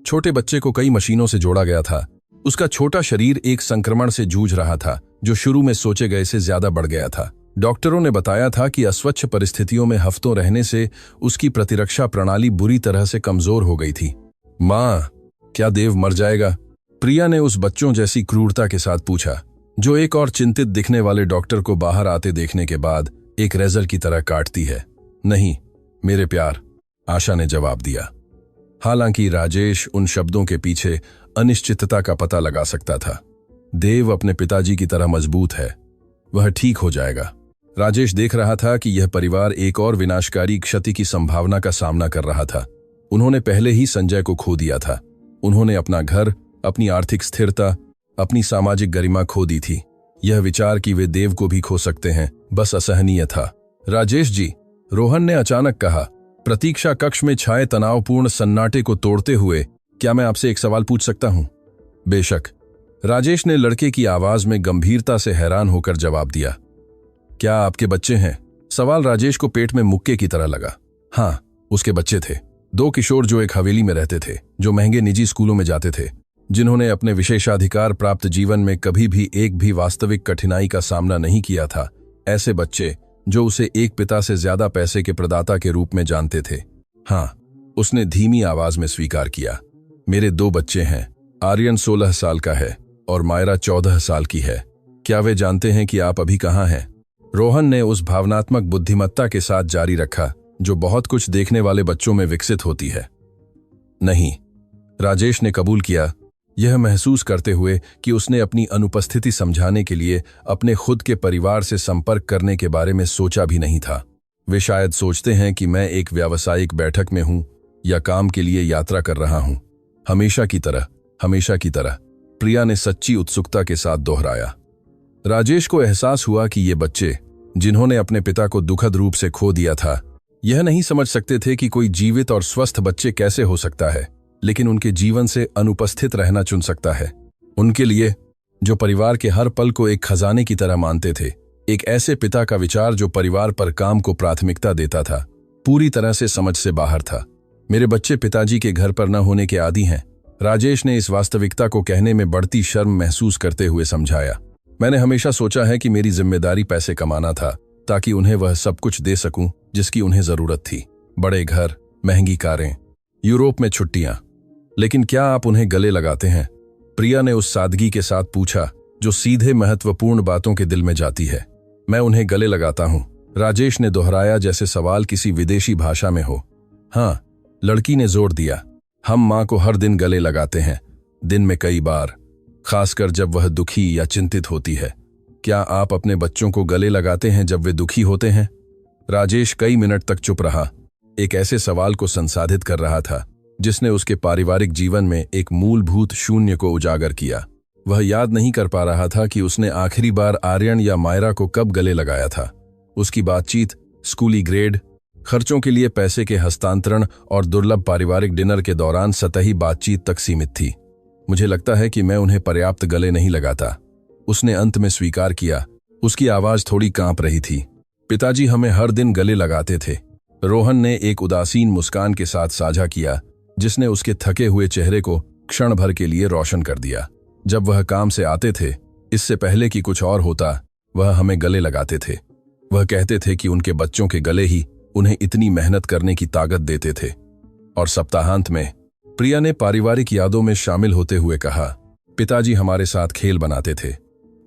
छोटे बच्चे को कई मशीनों से जोड़ा गया था। उसका छोटा शरीर एक संक्रमण से जूझ रहा था जो शुरू में सोचे गए से ज्यादा बढ़ गया था। डॉक्टरों ने बताया था कि अस्वच्छ परिस्थितियों में हफ्तों रहने से उसकी प्रतिरक्षा प्रणाली बुरी तरह से कमजोर हो गई थी। माँ, क्या देव मर जाएगा? प्रिया ने उस बच्चों जैसी क्रूरता के साथ पूछा जो एक और चिंतित दिखने वाले डॉक्टर को बाहर आते देखने के बाद एक रेजर की तरह काटती है। नहीं मेरे प्यार, आशा ने जवाब दिया। हालांकि राजेश उन शब्दों के पीछे अनिश्चितता का पता लगा सकता था। देव अपने पिताजी की तरह मजबूत है, वह ठीक हो जाएगा। राजेश देख रहा था कि यह परिवार एक और विनाशकारी क्षति की संभावना का सामना कर रहा था। उन्होंने पहले ही संजय को खो दिया था। उन्होंने अपना घर, अपनी आर्थिक स्थिरता, अपनी सामाजिक गरिमा खो दी थी। यह विचार कि वे देव को भी खो सकते हैं बस असहनीय था। राजेश जी, रोहन ने अचानक कहा, प्रतीक्षा कक्ष में छाए तनावपूर्ण सन्नाटे को तोड़ते हुए, क्या मैं आपसे एक सवाल पूछ सकता हूं? बेशक, राजेश ने लड़के की आवाज में गंभीरता से हैरान होकर जवाब दिया। क्या आपके बच्चे हैं? सवाल राजेश को पेट में मुक्के की तरह लगा। हाँ, उसके बच्चे थे। 2 किशोर जो एक हवेली में रहते थे, जो महंगे निजी स्कूलों में जाते थे, जिन्होंने अपने विशेषाधिकार प्राप्त जीवन में कभी भी एक भी वास्तविक कठिनाई का सामना नहीं किया था। ऐसे बच्चे जो उसे एक पिता से ज्यादा पैसे के प्रदाता के रूप में जानते थे। हाँ, उसने धीमी आवाज में स्वीकार किया। मेरे 2 बच्चे हैं। आर्यन 16 साल का है और मायरा 14 साल की है। क्या वे जानते हैं कि आप अभी कहाँ हैं? रोहन ने उस भावनात्मक बुद्धिमत्ता के साथ जारी रखा जो बहुत कुछ देखने वाले बच्चों में विकसित होती है। नहीं, राजेश ने कबूल किया। यह महसूस करते हुए कि उसने अपनी अनुपस्थिति समझाने के लिए अपने खुद के परिवार से संपर्क करने के बारे में सोचा भी नहीं था। वे शायद सोचते हैं कि मैं एक व्यावसायिक बैठक में हूं या काम के लिए यात्रा कर रहा हूं। हमेशा की तरह, प्रिया ने सच्ची उत्सुकता के साथ दोहराया। राजेश को एहसास हुआ कि ये बच्चे, जिन्होंने अपने पिता को दुखद रूप से खो दिया था, यह नहीं समझ सकते थे कि कोई जीवित और स्वस्थ बच्चे कैसे हो सकता है, लेकिन उनके जीवन से अनुपस्थित रहना चुन सकता है। उनके लिए, जो परिवार के हर पल को एक खजाने की तरह मानते थे, एक ऐसे पिता का विचार जो परिवार पर काम को प्राथमिकता देता था, पूरी तरह से समझ से बाहर था। मेरे बच्चे पिताजी के घर पर न होने के आदी हैं, राजेश ने इस वास्तविकता को कहने में बढ़ती शर्म महसूस करते हुए समझाया। मैंने हमेशा सोचा है कि मेरी जिम्मेदारी पैसे कमाना था, ताकि उन्हें वह सब कुछ दे सकूं जिसकी उन्हें जरूरत थी। बड़े घर, महंगी कारें, यूरोप में छुट्टियां। लेकिन क्या आप उन्हें गले लगाते हैं? प्रिया ने उस सादगी के साथ पूछा जो सीधे महत्वपूर्ण बातों के दिल में जाती है। मैं उन्हें गले लगाता हूं, राजेश ने दोहराया जैसे सवाल किसी विदेशी भाषा में हो। हाँ, लड़की ने जोर दिया। हम मां को हर दिन गले लगाते हैं, दिन में कई बार, खासकर जब वह दुखी या चिंतित होती है। क्या आप अपने बच्चों को गले लगाते हैं जब वे दुखी होते हैं? राजेश कई मिनट तक चुप रहा, एक ऐसे सवाल को संसाधित कर रहा था जिसने उसके पारिवारिक जीवन में एक मूलभूत शून्य को उजागर किया। वह याद नहीं कर पा रहा था कि उसने आखिरी बार आर्यन या मायरा को कब गले लगाया था। उसकी बातचीत स्कूली ग्रेड, खर्चों के लिए पैसे के हस्तांतरण और दुर्लभ पारिवारिक डिनर के दौरान सतही बातचीत तक सीमित थी। मुझे लगता है कि मैं उन्हें पर्याप्त गले नहीं लगाता, उसने अंत में स्वीकार किया। उसकी आवाज थोड़ी कांप रही थी। पिताजी हमें हर दिन गले लगाते थे, रोहन ने एक उदासीन मुस्कान के साथ साझा किया, जिसने उसके थके हुए चेहरे को क्षण भर के लिए रोशन कर दिया। जब वह काम से आते थे, इससे पहले कि कुछ और होता, वह हमें गले लगाते थे। वह कहते थे कि उनके बच्चों के गले ही उन्हें इतनी मेहनत करने की ताकत देते थे। और सप्ताहांत में, प्रिया ने पारिवारिक यादों में शामिल होते हुए कहा, पिताजी हमारे साथ खेल बनाते थे।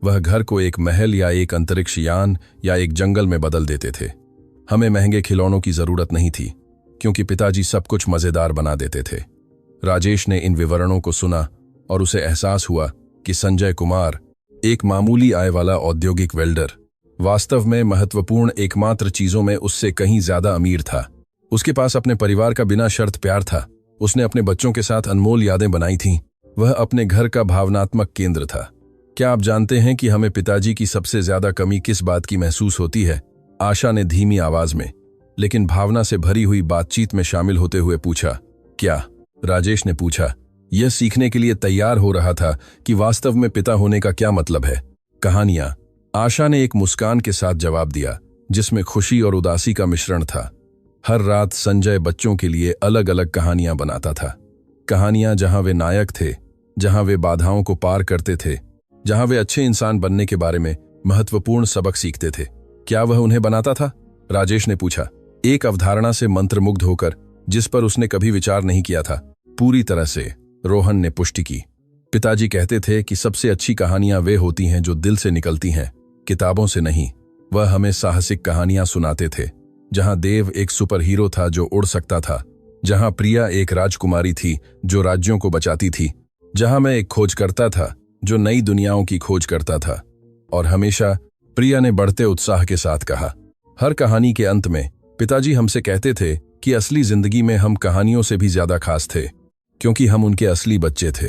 वह घर को एक महल या एक अंतरिक्ष यान या एक जंगल में बदल देते थे। हमें महंगे खिलौनों की जरूरत नहीं थी, क्योंकि पिताजी सब कुछ मजेदार बना देते थे। राजेश ने इन विवरणों को सुना और उसे एहसास हुआ कि संजय कुमार, एक मामूली आय वाला औद्योगिक वेल्डर, वास्तव में महत्वपूर्ण एकमात्र चीजों में उससे कहीं ज्यादा अमीर था। उसके पास अपने परिवार का बिना शर्त प्यार था। उसने अपने बच्चों के साथ अनमोल यादें बनाई थीं। वह अपने घर का भावनात्मक केंद्र था। क्या आप जानते हैं कि हमें पिताजी की सबसे ज्यादा कमी किस बात की महसूस होती है? आशा ने धीमी आवाज में, लेकिन भावना से भरी हुई बातचीत में शामिल होते हुए पूछा। क्या? राजेश ने पूछा, यह सीखने के लिए तैयार हो रहा था कि वास्तव में पिता होने का क्या मतलब है। कहानियां, आशा ने एक मुस्कान के साथ जवाब दिया, जिसमें खुशी और उदासी का मिश्रण था। हर रात संजय बच्चों के लिए अलग अलग कहानियां बनाता था। कहानियां जहां वे नायक थे, जहां वे बाधाओं को पार करते थे, जहां वे अच्छे इंसान बनने के बारे में महत्वपूर्ण सबक सीखते थे। क्या वह उन्हें बनाता था? राजेश ने पूछा, एक अवधारणा से मंत्रमुग्ध होकर, जिस पर उसने कभी विचार नहीं किया था। पूरी तरह से, रोहन ने पुष्टि की। पिताजी कहते थे कि सबसे अच्छी कहानियां वे होती हैं जो दिल से निकलती हैं, किताबों से नहीं। वह हमें साहसिक कहानियां सुनाते थे, जहां देव एक सुपर हीरो था जो उड़ सकता था, जहां प्रिया एक राजकुमारी थी जो राज्यों को बचाती थी, जहां मैं एक खोजकर्ता था जो नई दुनियाओं की खोज करता था। और हमेशा, प्रिया ने बढ़ते उत्साह के साथ कहा, हर कहानी के अंत में पिताजी हमसे कहते थे कि असली जिंदगी में हम कहानियों से भी ज्यादा खास थे, क्योंकि हम उनके असली बच्चे थे।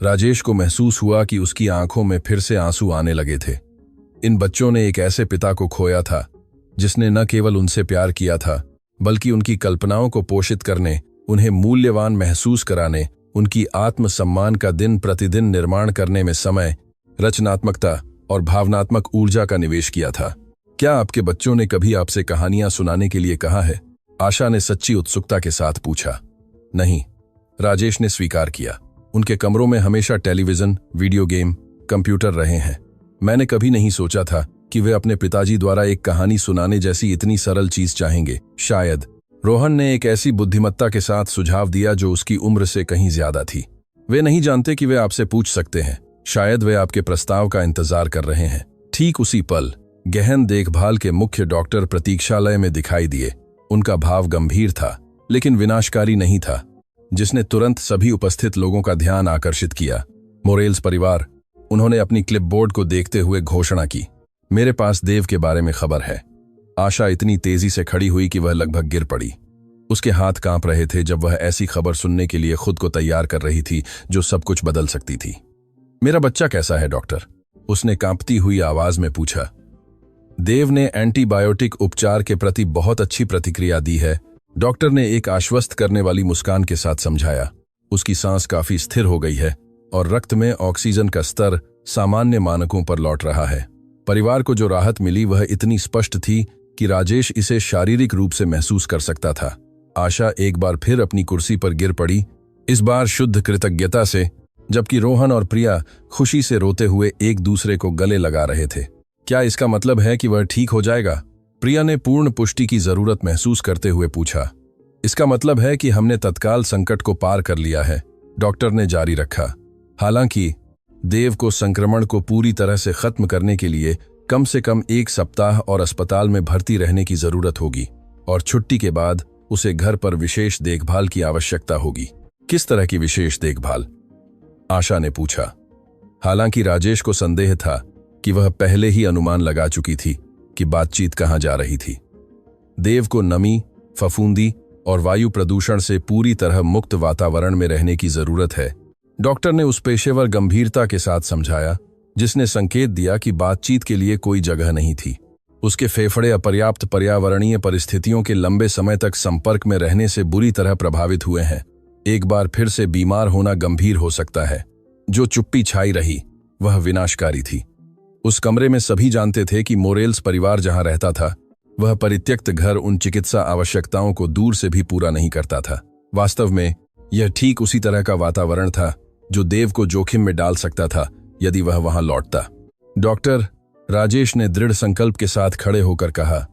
राजेश को महसूस हुआ कि उसकी आंखों में फिर से आंसू आने लगे थे। इन बच्चों ने एक ऐसे पिता को खोया था जिसने न केवल उनसे प्यार किया था, बल्कि उनकी कल्पनाओं को पोषित करने, उन्हें मूल्यवान महसूस कराने, उनकी आत्मसम्मान का दिन प्रतिदिन निर्माण करने में समय, रचनात्मकता और भावनात्मक ऊर्जा का निवेश किया था। क्या आपके बच्चों ने कभी आपसे कहानियां सुनाने के लिए कहा है? आशा ने सच्ची उत्सुकता के साथ पूछा। नहीं, राजेश ने स्वीकार किया। उनके कमरों में हमेशा टेलीविजन, वीडियो गेम, कंप्यूटर रहे हैं। मैंने कभी नहीं सोचा था कि वे अपने पिताजी द्वारा एक कहानी सुनाने जैसी इतनी सरल चीज चाहेंगे। शायद, रोहन ने एक ऐसी बुद्धिमत्ता के साथ सुझाव दिया जो उसकी उम्र से कहीं ज्यादा थी। वे नहीं जानते कि वे आपसे पूछ सकते हैं। शायद वे आपके प्रस्ताव का इंतजार कर रहे हैं। ठीक उसी पल, गहन देखभाल के मुख्य डॉक्टर प्रतीक्षालय में दिखाई दिए। उनका भाव गंभीर था, लेकिन विनाशकारी नहीं था। जिसने तुरंत सभी उपस्थित लोगों का ध्यान आकर्षित किया। मोरेल्स परिवार। उन्होंने अपनी क्लिपबोर्ड को देखते हुए घोषणा की, मेरे पास देव के बारे में खबर है। आशा इतनी तेजी से खड़ी हुई कि वह लगभग गिर पड़ी। उसके हाथ कांप रहे थे जब वह ऐसी खबर सुनने के लिए खुद को तैयार कर रही थी जो सब कुछ बदल सकती थी। मेरा बच्चा कैसा है डॉक्टर? उसने कांपती हुई आवाज में पूछा। देव ने एंटीबायोटिक उपचार के प्रति बहुत अच्छी प्रतिक्रिया दी है, डॉक्टर ने एक आश्वस्त करने वाली मुस्कान के साथ समझाया। उसकी सांस काफी स्थिर हो गई है और रक्त में ऑक्सीजन का स्तर सामान्य मानकों पर लौट रहा है। परिवार को जो राहत मिली वह इतनी स्पष्ट थी कि राजेश इसे शारीरिक रूप से महसूस कर सकता था। आशा एक बार फिर अपनी कुर्सी पर गिर पड़ी, इस बार शुद्ध कृतज्ञता से, जबकि रोहन और प्रिया खुशी से रोते हुए एक दूसरे को गले लगा रहे थे। क्या इसका मतलब है कि वह ठीक हो जाएगा? प्रिया ने पूर्ण पुष्टि की जरूरत महसूस करते हुए पूछा। इसका मतलब है कि हमने तत्काल संकट को पार कर लिया है, डॉक्टर ने जारी रखा। हालांकि देव को संक्रमण को पूरी तरह से खत्म करने के लिए कम से कम 1 सप्ताह और अस्पताल में भर्ती रहने की जरूरत होगी और छुट्टी के बाद उसे घर पर विशेष देखभाल की आवश्यकता होगी। किस तरह की विशेष देखभाल? आशा ने पूछा। हालांकि राजेश को संदेह था कि वह पहले ही अनुमान लगा चुकी थी कि बातचीत कहां जा रही थी। देव को नमी, फफूंदी और वायु प्रदूषण से पूरी तरह मुक्त वातावरण में रहने की जरूरत है, डॉक्टर ने उस पेशेवर गंभीरता के साथ समझाया जिसने संकेत दिया कि बातचीत के लिए कोई जगह नहीं थी। उसके फेफड़े अपर्याप्त पर्यावरणीय परिस्थितियों के लंबे समय तक संपर्क में रहने से बुरी तरह प्रभावित हुए हैं। एक बार फिर से बीमार होना गंभीर हो सकता है। जो चुप्पी छाई रही वह विनाशकारी थी। उस कमरे में सभी जानते थे कि मोरेल्स परिवार जहां रहता था वह परित्यक्त घर उन चिकित्सा आवश्यकताओं को दूर से भी पूरा नहीं करता था। वास्तव में यह ठीक उसी तरह का वातावरण था जो देव को जोखिम में डाल सकता था यदि वह वहां लौटता। डॉक्टर, राजेश ने दृढ़ संकल्प के साथ खड़े होकर कहा,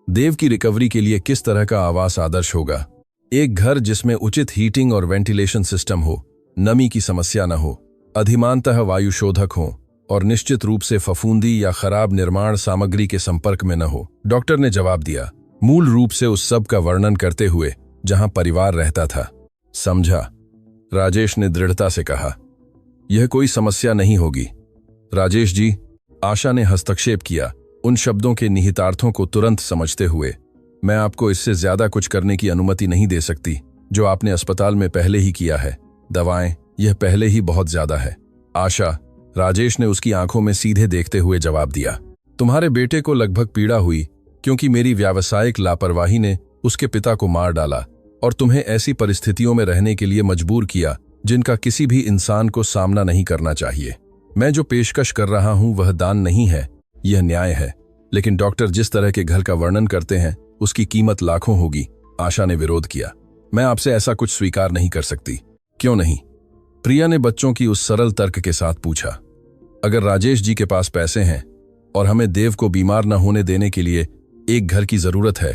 देव की रिकवरी के लिए किस तरह का आवास आदर्श होगा? एक घर जिसमें उचित हीटिंग और वेंटिलेशन सिस्टम हो, नमी की समस्या न हो, अधिमानतः वायुशोधक हो और निश्चित रूप से फफूंदी या खराब निर्माण सामग्री के संपर्क में न हो, डॉक्टर ने जवाब दिया, मूल रूप से उस सब का वर्णन करते हुए जहां परिवार रहता था। समझा, राजेश ने दृढ़ता से कहा। यह कोई समस्या नहीं होगी राजेश जी, आशा ने हस्तक्षेप किया, उन शब्दों के निहितार्थों को तुरंत समझते हुए। मैं आपको इससे ज्यादा कुछ करने की अनुमति नहीं दे सकती जो आपने अस्पताल में पहले ही किया है। दवाएं, यह पहले ही बहुत ज्यादा है। आशा, राजेश ने उसकी आंखों में सीधे देखते हुए जवाब दिया, तुम्हारे बेटे को लगभग पीड़ा हुई क्योंकि मेरी व्यावसायिक लापरवाही ने उसके पिता को मार डाला और तुम्हें ऐसी परिस्थितियों में रहने के लिए मजबूर किया जिनका किसी भी इंसान को सामना नहीं करना चाहिए। मैं जो पेशकश कर रहा हूं वह दान नहीं है, यह न्याय है। लेकिन डॉक्टर जिस तरह के घर का वर्णन करते हैं उसकी कीमत लाखों होगी। आशा ने विरोध किया, मैं आपसे ऐसा कुछ स्वीकार नहीं कर सकती। क्यों नहीं? प्रिया ने बच्चों की उस सरल तर्क के साथ पूछा। अगर राजेश जी के पास पैसे हैं और हमें देव को बीमार न होने देने के लिए एक घर की जरूरत है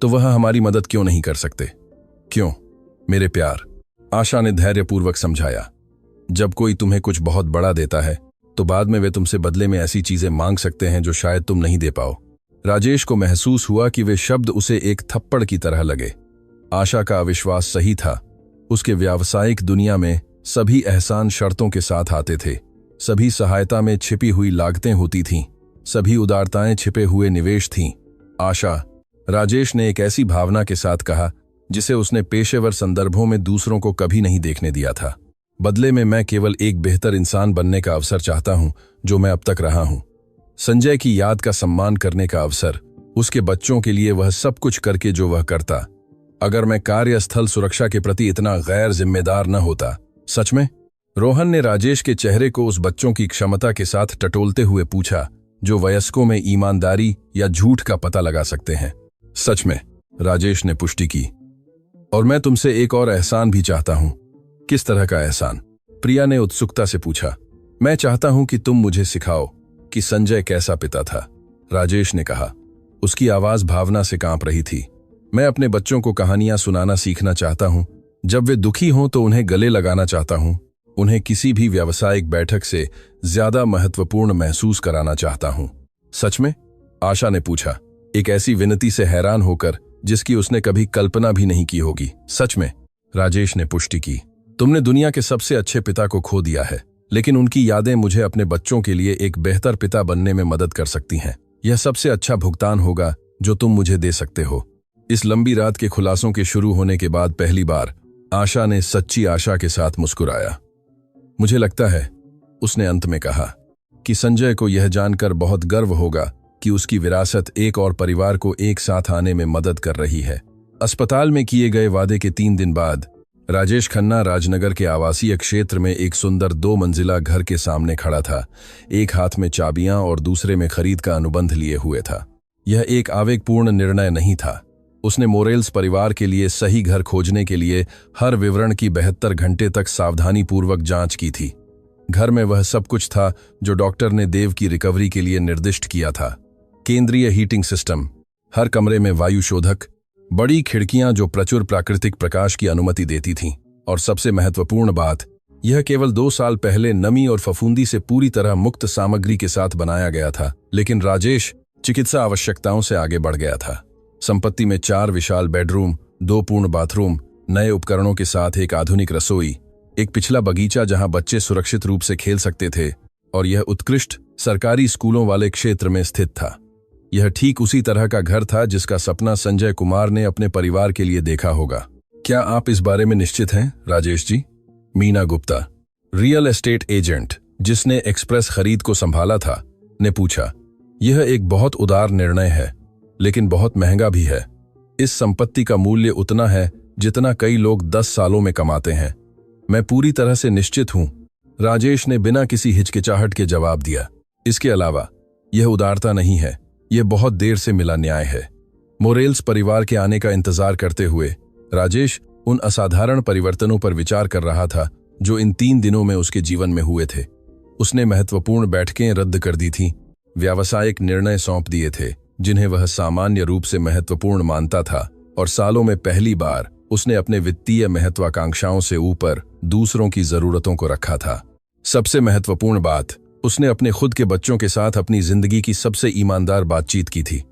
तो वह हमारी मदद क्यों नहीं कर सकते? क्यों मेरे प्यार? आशा ने धैर्यपूर्वक समझाया, जब कोई तुम्हें कुछ बहुत बड़ा देता है तो बाद में वे तुमसे बदले में ऐसी चीजें मांग सकते हैं जो शायद तुम नहीं दे पाओ। राजेश को महसूस हुआ कि वे शब्द उसे एक थप्पड़ की तरह लगे। आशा का अविश्वास सही था। उसके व्यावसायिक दुनिया में सभी एहसान शर्तों के साथ आते थे, सभी सहायता में छिपी हुई लागतें होती थीं, सभी उदारताएं छिपे हुए निवेश थीं। आशा, राजेश ने एक ऐसी भावना के साथ कहा जिसे उसने पेशेवर संदर्भों में दूसरों को कभी नहीं देखने दिया था। बदले में मैं केवल एक बेहतर इंसान बनने का अवसर चाहता हूं जो मैं अब तक रहा हूं। संजय की याद का सम्मान करने का अवसर, उसके बच्चों के लिए वह सब कुछ करके जो वह करता। अगर मैं कार्यस्थल सुरक्षा के प्रति इतना गैर जिम्मेदार न होता। सच में? रोहन ने राजेश के चेहरे को उस बच्चों की क्षमता के साथ टटोलते हुए पूछा जो वयस्कों में ईमानदारी या झूठ का पता लगा सकते हैं। सच में, राजेश ने पुष्टि की। और मैं तुमसे एक और एहसान भी चाहता हूं। किस तरह का एहसान? प्रिया ने उत्सुकता से पूछा। मैं चाहता हूं कि तुम मुझे सिखाओ कि संजय कैसा पिता था, राजेश ने कहा। उसकी आवाज भावना से कांप रही थी। मैं अपने बच्चों को कहानियां सुनाना सीखना चाहता हूं। जब वे दुखी हों तो उन्हें गले लगाना चाहता हूं। उन्हें किसी भी व्यावसायिक बैठक से ज्यादा महत्वपूर्ण महसूस कराना चाहता हूं। सच में? आशा ने पूछा, एक ऐसी विनती से हैरान होकर जिसकी उसने कभी कल्पना भी नहीं की होगी। सच में? राजेश ने पुष्टि की। तुमने दुनिया के सबसे अच्छे पिता को खो दिया है, लेकिन उनकी यादें मुझे अपने बच्चों के लिए एक बेहतर पिता बनने में मदद कर सकती हैं। यह सबसे अच्छा भुगतान होगा जो तुम मुझे दे सकते हो। इस लंबी रात के खुलासों के शुरू होने के बाद पहली बार आशा ने सच्ची आशा के साथ मुस्कुराया। मुझे लगता है, उसने अंत में कहा, कि संजय को यह जानकर बहुत गर्व होगा कि उसकी विरासत एक और परिवार को एक साथ आने में मदद कर रही है। अस्पताल में किए गए वादे के 3 दिन बाद राजेश खन्ना राजनगर के आवासीय क्षेत्र में एक सुंदर 2 मंजिला घर के सामने खड़ा था। एक हाथ में चाबियां और दूसरे में खरीद का अनुबंध लिए हुए था। यह एक आवेगपूर्ण निर्णय नहीं था। उसने मोरेल्स परिवार के लिए सही घर खोजने के लिए हर विवरण की 72 घंटे तक सावधानीपूर्वक जांच की थी। घर में वह सब कुछ था जो डॉक्टर ने देव की रिकवरी के लिए निर्दिष्ट किया था। केंद्रीय हीटिंग सिस्टम, हर कमरे में वायु शोधक, बड़ी खिड़कियां जो प्रचुर प्राकृतिक प्रकाश की अनुमति देती थीं, और सबसे महत्वपूर्ण बात, यह केवल 2 साल पहले नमी और फफूंदी से पूरी तरह मुक्त सामग्री के साथ बनाया गया था। लेकिन राजेश चिकित्सा आवश्यकताओं से आगे बढ़ गया था। संपत्ति में 4 विशाल बेडरूम, 2 पूर्ण बाथरूम, नए उपकरणों के साथ एक आधुनिक रसोई, एक पिछला बगीचा जहां बच्चे सुरक्षित रूप से खेल सकते थे, और यह उत्कृष्ट सरकारी स्कूलों वाले क्षेत्र में स्थित था। यह ठीक उसी तरह का घर था जिसका सपना संजय कुमार ने अपने परिवार के लिए देखा होगा। क्या आप इस बारे में निश्चित हैं, Rajesh ji? Meena Gupta, real estate agent जिसने एक्सप्रेस खरीद को संभाला था, ने पूछा। यह एक बहुत उदार निर्णय है, लेकिन बहुत महंगा भी है। इस संपत्ति का मूल्य उतना है जितना कई लोग 10 सालों में कमाते हैं। मैं पूरी तरह से निश्चित हूं, राजेश ने बिना किसी हिचकिचाहट के जवाब दिया। इसके अलावा यह उदारता नहीं है, यह बहुत देर से मिला न्याय है। मोरेल्स परिवार के आने का इंतजार करते हुए राजेश उन असाधारण परिवर्तनों पर विचार कर रहा था जो इन 3 दिनों में उसके जीवन में हुए थे। उसने महत्वपूर्ण बैठकें रद्द कर दी थीं, व्यावसायिक निर्णय सौंप दिए थे जिन्हें वह सामान्य रूप से महत्वपूर्ण मानता था, और सालों में पहली बार उसने अपने वित्तीय महत्वाकांक्षाओं से ऊपर दूसरों की जरूरतों को रखा था। सबसे महत्वपूर्ण बात, उसने अपने खुद के बच्चों के साथ अपनी जिंदगी की सबसे ईमानदार बातचीत की थी।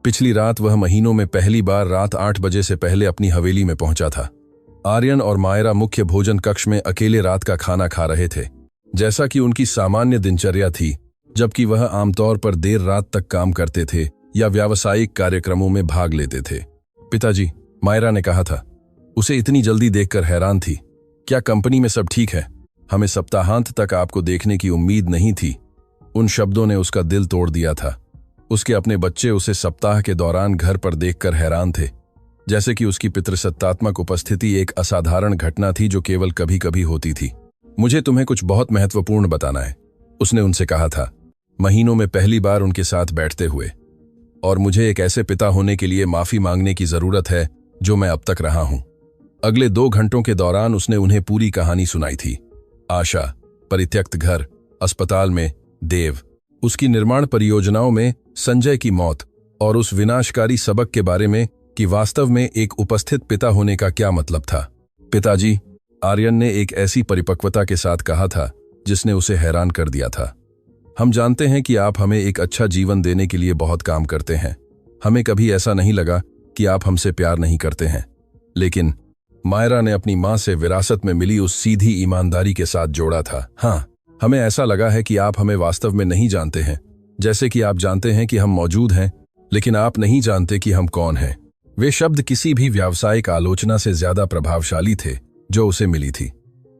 पिछली रात वह महीनों में पहली बार रात 8 बजे से पहले अपनी हवेली में पहुंचा था। आर्यन और मायरा मुख्य भोजन कक्ष में अकेले रात का खाना खा रहे थे, जैसा कि उनकी सामान्य दिनचर्या थी, जबकि वह आमतौर पर देर रात तक काम करते थे या व्यावसायिक कार्यक्रमों में भाग लेते थे। पिताजी, मायरा ने कहा था। उसे इतनी जल्दी देखकर हैरान थी। क्या कंपनी में सब ठीक है? हमें सप्ताहांत तक आपको देखने की उम्मीद नहीं थी। उन शब्दों ने उसका दिल तोड़ दिया था। उसके अपने बच्चे उसे सप्ताह के दौरान घर पर देखकर हैरान थे, जैसे कि उसकी पितृसत्तात्मक उपस्थिति एक असाधारण घटना थी जो केवल कभी कभी होती थी। मुझे तुम्हें कुछ बहुत महत्वपूर्ण बताना है, उसने उनसे कहा था, महीनों में पहली बार उनके साथ बैठते हुए। और मुझे एक ऐसे पिता होने के लिए माफी मांगने की जरूरत है जो मैं अब तक रहा हूं। अगले 2 घंटों के दौरान उसने उन्हें पूरी कहानी सुनाई थी। आशा, परित्यक्त घर, अस्पताल में देव, उसकी निर्माण परियोजनाओं में संजय की मौत, और उस विनाशकारी सबक के बारे में कि वास्तव में एक उपस्थित पिता होने का क्या मतलब था। पिताजी, आर्यन ने एक ऐसी परिपक्वता के साथ कहा था जिसने उसे हैरान कर दिया था। हम जानते हैं कि आप हमें एक अच्छा जीवन देने के लिए बहुत काम करते हैं। हमें कभी ऐसा नहीं लगा कि आप हमसे प्यार नहीं करते हैं। लेकिन मायरा ने अपनी मां से विरासत में मिली उस सीधी ईमानदारी के साथ जोड़ा था। हाँ, हमें ऐसा लगा है कि आप हमें वास्तव में नहीं जानते हैं, जैसे कि आप जानते हैं कि हम मौजूद हैं, लेकिन आप नहीं जानते कि हम कौन हैं। वे शब्द किसी भी व्यावसायिक आलोचना से ज्यादा प्रभावशाली थे जो उसे मिली थी।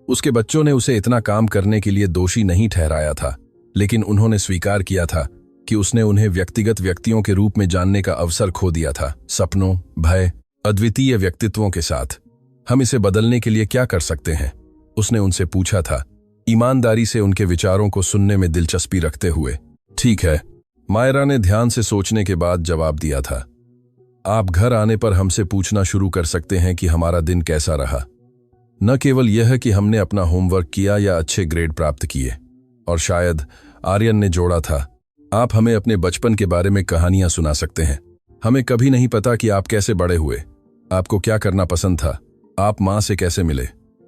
उसके बच्चों ने उसे इतना काम करने के लिए दोषी नहीं ठहराया था, लेकिन उन्होंने स्वीकार किया था कि उसने उन्हें व्यक्तिगत व्यक्तियों के रूप में जानने का अवसर खो दिया था, सपनों, भय, अद्वितीय व्यक्तित्वों के साथ। हम इसे बदलने के लिए क्या कर सकते हैं? उसने उनसे पूछा था, ईमानदारी से उनके विचारों को सुनने में दिलचस्पी रखते हुए। ठीक है, मायरा ने ध्यान से सोचने के बाद जवाब दिया था। आप घर आने पर हमसे पूछना शुरू कर सकते हैं कि हमारा दिन कैसा रहा। न केवल यह कि हमने अपना होमवर्क किया या अच्छे ग्रेड प्राप्त किए। और शायद, आर्यन ने जोड़ा था, आप हमें अपने बचपन के बारे में कहानियां सुना सकते हैं। हमें कभी नहीं पता कि आप कैसे बड़े हुए, आपको क्या करना पसंद था, आप मां से कैसे मिले।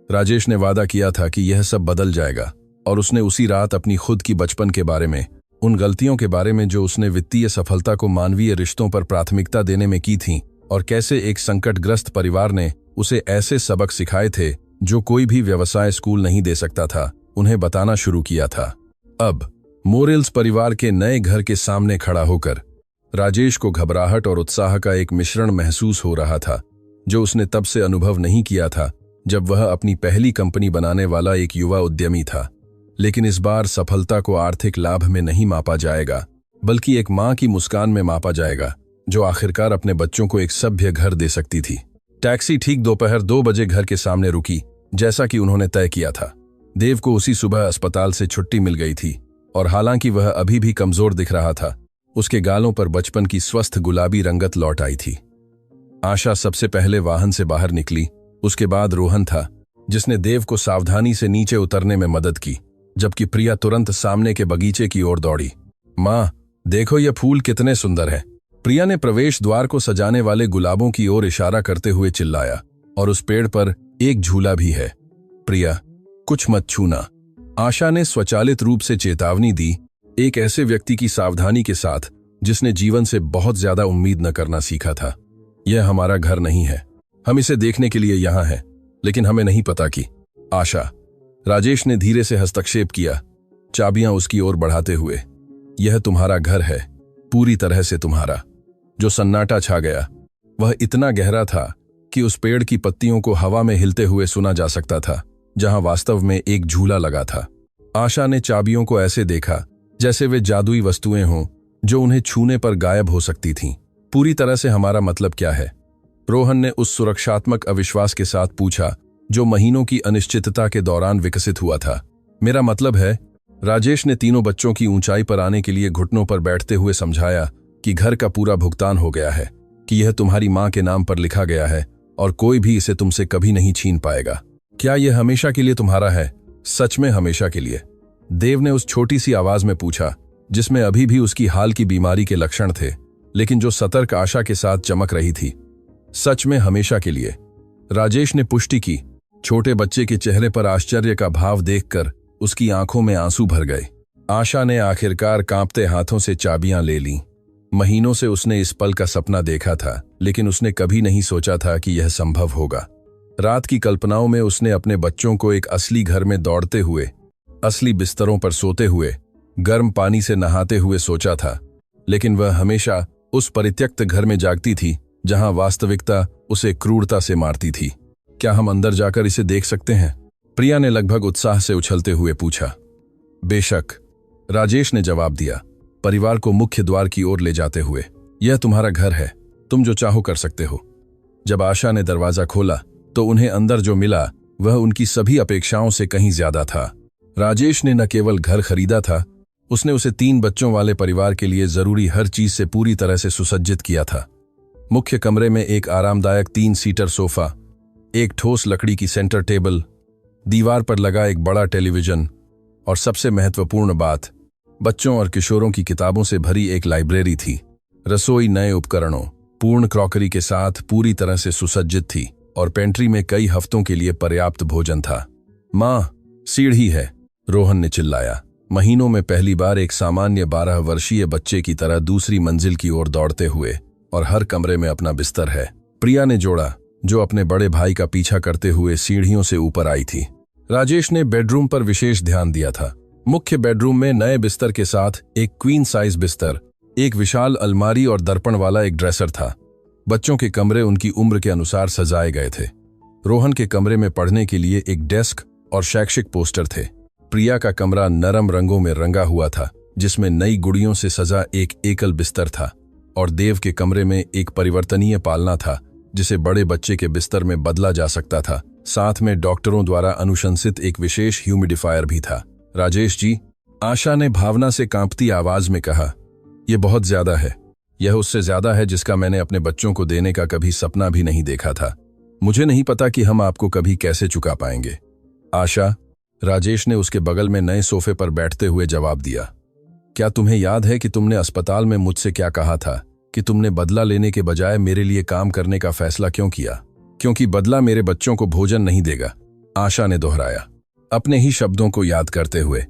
राजेश ने वादा किया था कि यह सब बदल जाएगा, और उसने उसी रात अपनी खुद की बचपन के बारे में, उन गलतियों के बारे में जो उसने वित्तीय सफलता को मानवीय रिश्तों पर प्राथमिकता देने में की थीं, और कैसे एक संकटग्रस्त परिवार ने उसे ऐसे सबक सिखाए थे जो कोई भी व्यवसाय स्कूल नहीं दे सकता था, उन्हें बताना शुरू किया था। अब मोरेल्स परिवार के नए घर के सामने खड़ा होकर राजेश को घबराहट और उत्साह का एक मिश्रण महसूस हो रहा था, जो उसने तब से अनुभव नहीं किया था जब वह अपनी पहली कंपनी बनाने वाला एक युवा उद्यमी था। लेकिन इस बार सफलता को आर्थिक लाभ में नहीं मापा जाएगा, बल्कि एक मां की मुस्कान में मापा जाएगा, जो आखिरकार अपने बच्चों को एक सभ्य घर दे सकती थी। टैक्सी ठीक दोपहर 2 बजे घर के सामने रुकी, जैसा कि उन्होंने तय किया था। देव को उसी सुबह अस्पताल से छुट्टी मिल गई थी, और हालांकि वह अभी भी कमजोर दिख रहा था, उसके गालों पर बचपन की स्वस्थ गुलाबी रंगत लौट आई थी। आशा सबसे पहले वाहन से बाहर निकली, उसके बाद रोहन था, जिसने देव को सावधानी से नीचे उतरने में मदद की, जबकि प्रिया तुरंत सामने के बगीचे की ओर दौड़ी। मां, देखो ये फूल कितने सुंदर हैं। प्रिया ने प्रवेश द्वार को सजाने वाले गुलाबों की ओर इशारा करते हुए चिल्लाया, और उस पेड़ पर एक झूला भी है। प्रिया, कुछ मत छूना, आशा ने स्वचालित रूप से चेतावनी दी, एक ऐसे व्यक्ति की सावधानी के साथ जिसने जीवन से बहुत ज्यादा उम्मीद न करना सीखा था। यह हमारा घर नहीं है, हम इसे देखने के लिए यहां हैं, लेकिन हमें नहीं पता कि। आशा, राजेश ने धीरे से हस्तक्षेप किया, चाबियां उसकी ओर बढ़ाते हुए। यह तुम्हारा घर है, पूरी तरह से तुम्हारा। जो सन्नाटा छा गया वह इतना गहरा था कि उस पेड़ की पत्तियों को हवा में हिलते हुए सुना जा सकता था, जहां वास्तव में एक झूला लगा था। आशा ने चाबियों को ऐसे देखा जैसे वे जादुई वस्तुएं हों जो उन्हें छूने पर गायब हो सकती थीं। पूरी तरह से हमारा मतलब क्या है? रोहन ने उस सुरक्षात्मक अविश्वास के साथ पूछा जो महीनों की अनिश्चितता के दौरान विकसित हुआ था। मेरा मतलब है, राजेश ने तीनों बच्चों की ऊंचाई पर आने के लिए घुटनों पर बैठते हुए समझाया, कि घर का पूरा भुगतान हो गया है, कि यह तुम्हारी मां के नाम पर लिखा गया है और कोई भी इसे तुमसे कभी नहीं छीन पाएगा। क्या यह हमेशा के लिए तुम्हारा है? सच में हमेशा के लिए? देव ने उस छोटी सी आवाज में पूछा, जिसमें अभी भी उसकी हाल की बीमारी के लक्षण थे, लेकिन जो सतर्क आशा के साथ चमक रही थी। सच में हमेशा के लिए, राजेश ने पुष्टि की। छोटे बच्चे के चेहरे पर आश्चर्य का भाव देखकर उसकी आंखों में आंसू भर गए। आशा ने आखिरकार कांपते हाथों से चाबियां ले लीं। महीनों से उसने इस पल का सपना देखा था, लेकिन उसने कभी नहीं सोचा था कि यह संभव होगा। रात की कल्पनाओं में उसने अपने बच्चों को एक असली घर में दौड़ते हुए, असली बिस्तरों पर सोते हुए, गर्म पानी से नहाते हुए सोचा था, लेकिन वह हमेशा उस परित्यक्त घर में जागती थी जहां वास्तविकता उसे क्रूरता से मारती थी। क्या हम अंदर जाकर इसे देख सकते हैं? प्रिया ने लगभग उत्साह से उछलते हुए पूछा। बेशक, राजेश ने जवाब दिया, परिवार को मुख्य द्वार की ओर ले जाते हुए। यह तुम्हारा घर है, तुम जो चाहो कर सकते हो। जब आशा ने दरवाजा खोला तो उन्हें अंदर जो मिला वह उनकी सभी अपेक्षाओं से कहीं ज्यादा था। राजेश ने न केवल घर खरीदा था, उसने उसे 3 बच्चों वाले परिवार के लिए जरूरी हर चीज से पूरी तरह से सुसज्जित किया था। मुख्य कमरे में एक आरामदायक 3 सीटर सोफा, एक ठोस लकड़ी की सेंटर टेबल, दीवार पर लगा एक बड़ा टेलीविजन, और सबसे महत्वपूर्ण बात, बच्चों और किशोरों की किताबों से भरी एक लाइब्रेरी थी। रसोई नए उपकरणों, पूर्ण क्रॉकरी के साथ पूरी तरह से सुसज्जित थी, और पेंट्री में कई हफ्तों के लिए पर्याप्त भोजन था। मां, सीढ़ी है, रोहन ने चिल्लाया, महीनों में पहली बार एक सामान्य 12 वर्षीय बच्चे की तरह दूसरी मंजिल की ओर दौड़ते हुए, और हर कमरे में अपना बिस्तर है। प्रिया ने जोड़ा, जो अपने बड़े भाई का पीछा करते हुए सीढ़ियों से ऊपर आई थी। राजेश ने बेडरूम पर विशेष ध्यान दिया था। मुख्य बेडरूम में नए बिस्तर के साथ एक क्वीन साइज बिस्तर, एक विशाल अलमारी और दर्पण वाला एक ड्रेसर था। बच्चों के कमरे उनकी उम्र के अनुसार सजाए गए थे। रोहन के कमरे में पढ़ने के लिए एक डेस्क और शैक्षिक पोस्टर थे। प्रिया का कमरा नरम रंगों में रंगा हुआ था, जिसमें नई गुड़ियों से सजा एक एकल बिस्तर था, और देव के कमरे में एक परिवर्तनीय पालना था, जिसे बड़े बच्चे के बिस्तर में बदला जा सकता था। साथ में डॉक्टरों द्वारा अनुशंसित एक विशेष ह्यूमिडिफायर भी था। राजेश जी, आशा ने भावना से कांपती आवाज में कहा, यह बहुत ज्यादा है। यह उससे ज्यादा है जिसका मैंने अपने बच्चों को देने का कभी सपना भी नहीं देखा था। मुझे नहीं पता कि हम आपको कभी कैसे चुका पाएंगे। आशा, राजेश ने उसके बगल में नए सोफे पर बैठते हुए जवाब दिया, क्या तुम्हें याद है कि तुमने अस्पताल में मुझसे क्या कहा था कि तुमने बदला लेने के बजाय मेरे लिए काम करने का फैसला क्यों किया? क्योंकि बदला मेरे बच्चों को भोजन नहीं देगा, आशा ने दोहराया, अपने ही शब्दों को याद करते हुए।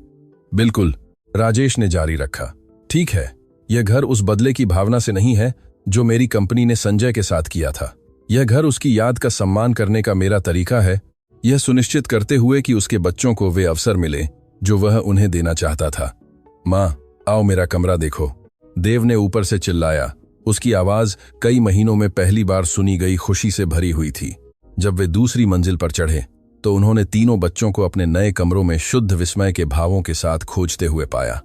बिल्कुल, राजेश ने जारी रखा, ठीक है, यह घर उस बदले की भावना से नहीं है जो मेरी कंपनी ने संजय के साथ किया था। यह घर उसकी याद का सम्मान करने का मेरा तरीका है, यह सुनिश्चित करते हुए कि उसके बच्चों को वे अवसर मिले जो वह उन्हें देना चाहता था। माँ, आओ मेरा कमरा देखो, देव ने ऊपर से चिल्लाया। उसकी आवाज कई महीनों में पहली बार सुनी गई खुशी से भरी हुई थी। जब वे दूसरी मंजिल पर चढ़े तो उन्होंने तीनों बच्चों को अपने नए कमरों में शुद्ध विस्मय के भावों के साथ खोजते हुए पाया।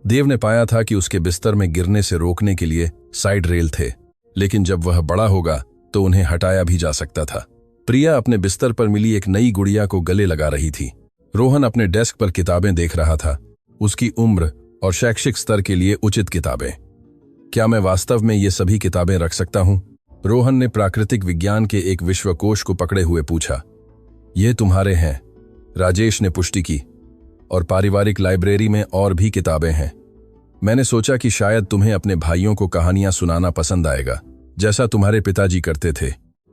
देव ने पाया था कि उसके बिस्तर में गिरने से रोकने के लिए साइड रेल थे, लेकिन जब वह बड़ा होगा तो उन्हें हटाया भी जा सकता था। प्रिया अपने बिस्तर पर मिली एक नई गुड़िया को गले लगा रही थी। रोहन अपने डेस्क पर किताबें देख रहा था, उसकी उम्र और शैक्षिक स्तर के लिए उचित किताबें। क्या मैं वास्तव में ये सभी किताबें रख सकता हूं? रोहन ने प्राकृतिक विज्ञान के एक विश्वकोश को पकड़े हुए पूछा। ये तुम्हारे हैं, राजेश ने पुष्टि की, और पारिवारिक लाइब्रेरी में और भी किताबें हैं। मैंने सोचा कि शायद तुम्हें अपने भाइयों को कहानियां सुनाना पसंद आएगा, जैसा तुम्हारे पिताजी करते थे।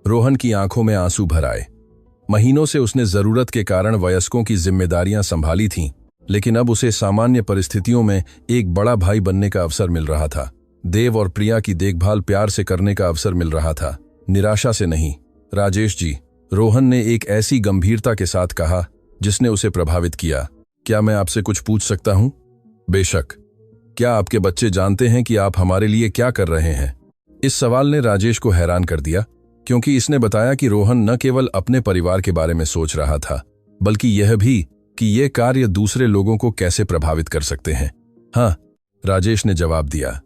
रोहन की आंखों में आंसू भर आए। महीनों से उसने जरूरत के कारण वयस्कों की जिम्मेदारियां संभाली थीं, लेकिन अब उसे सामान्य परिस्थितियों में एक बड़ा भाई बनने का अवसर मिल रहा था। देव और प्रिया की देखभाल प्यार से करने का अवसर मिल रहा था, निराशा से नहीं। राजेश जी, रोहन ने एक ऐसी गंभीरता के साथ कहा जिसने उसे प्रभावित किया। क्या मैं आपसे कुछ पूछ सकता हूं? बेशक। क्या आपके बच्चे जानते हैं कि आप हमारे लिए क्या कर रहे हैं? इस सवाल ने राजेश को हैरान कर दिया, क्योंकि इसने बताया कि रोहन न केवल अपने परिवार के बारे में सोच रहा था, बल्कि यह भी कि ये कार्य दूसरे लोगों को कैसे प्रभावित कर सकते हैं। हाँ, राजेश ने जवाब दिया।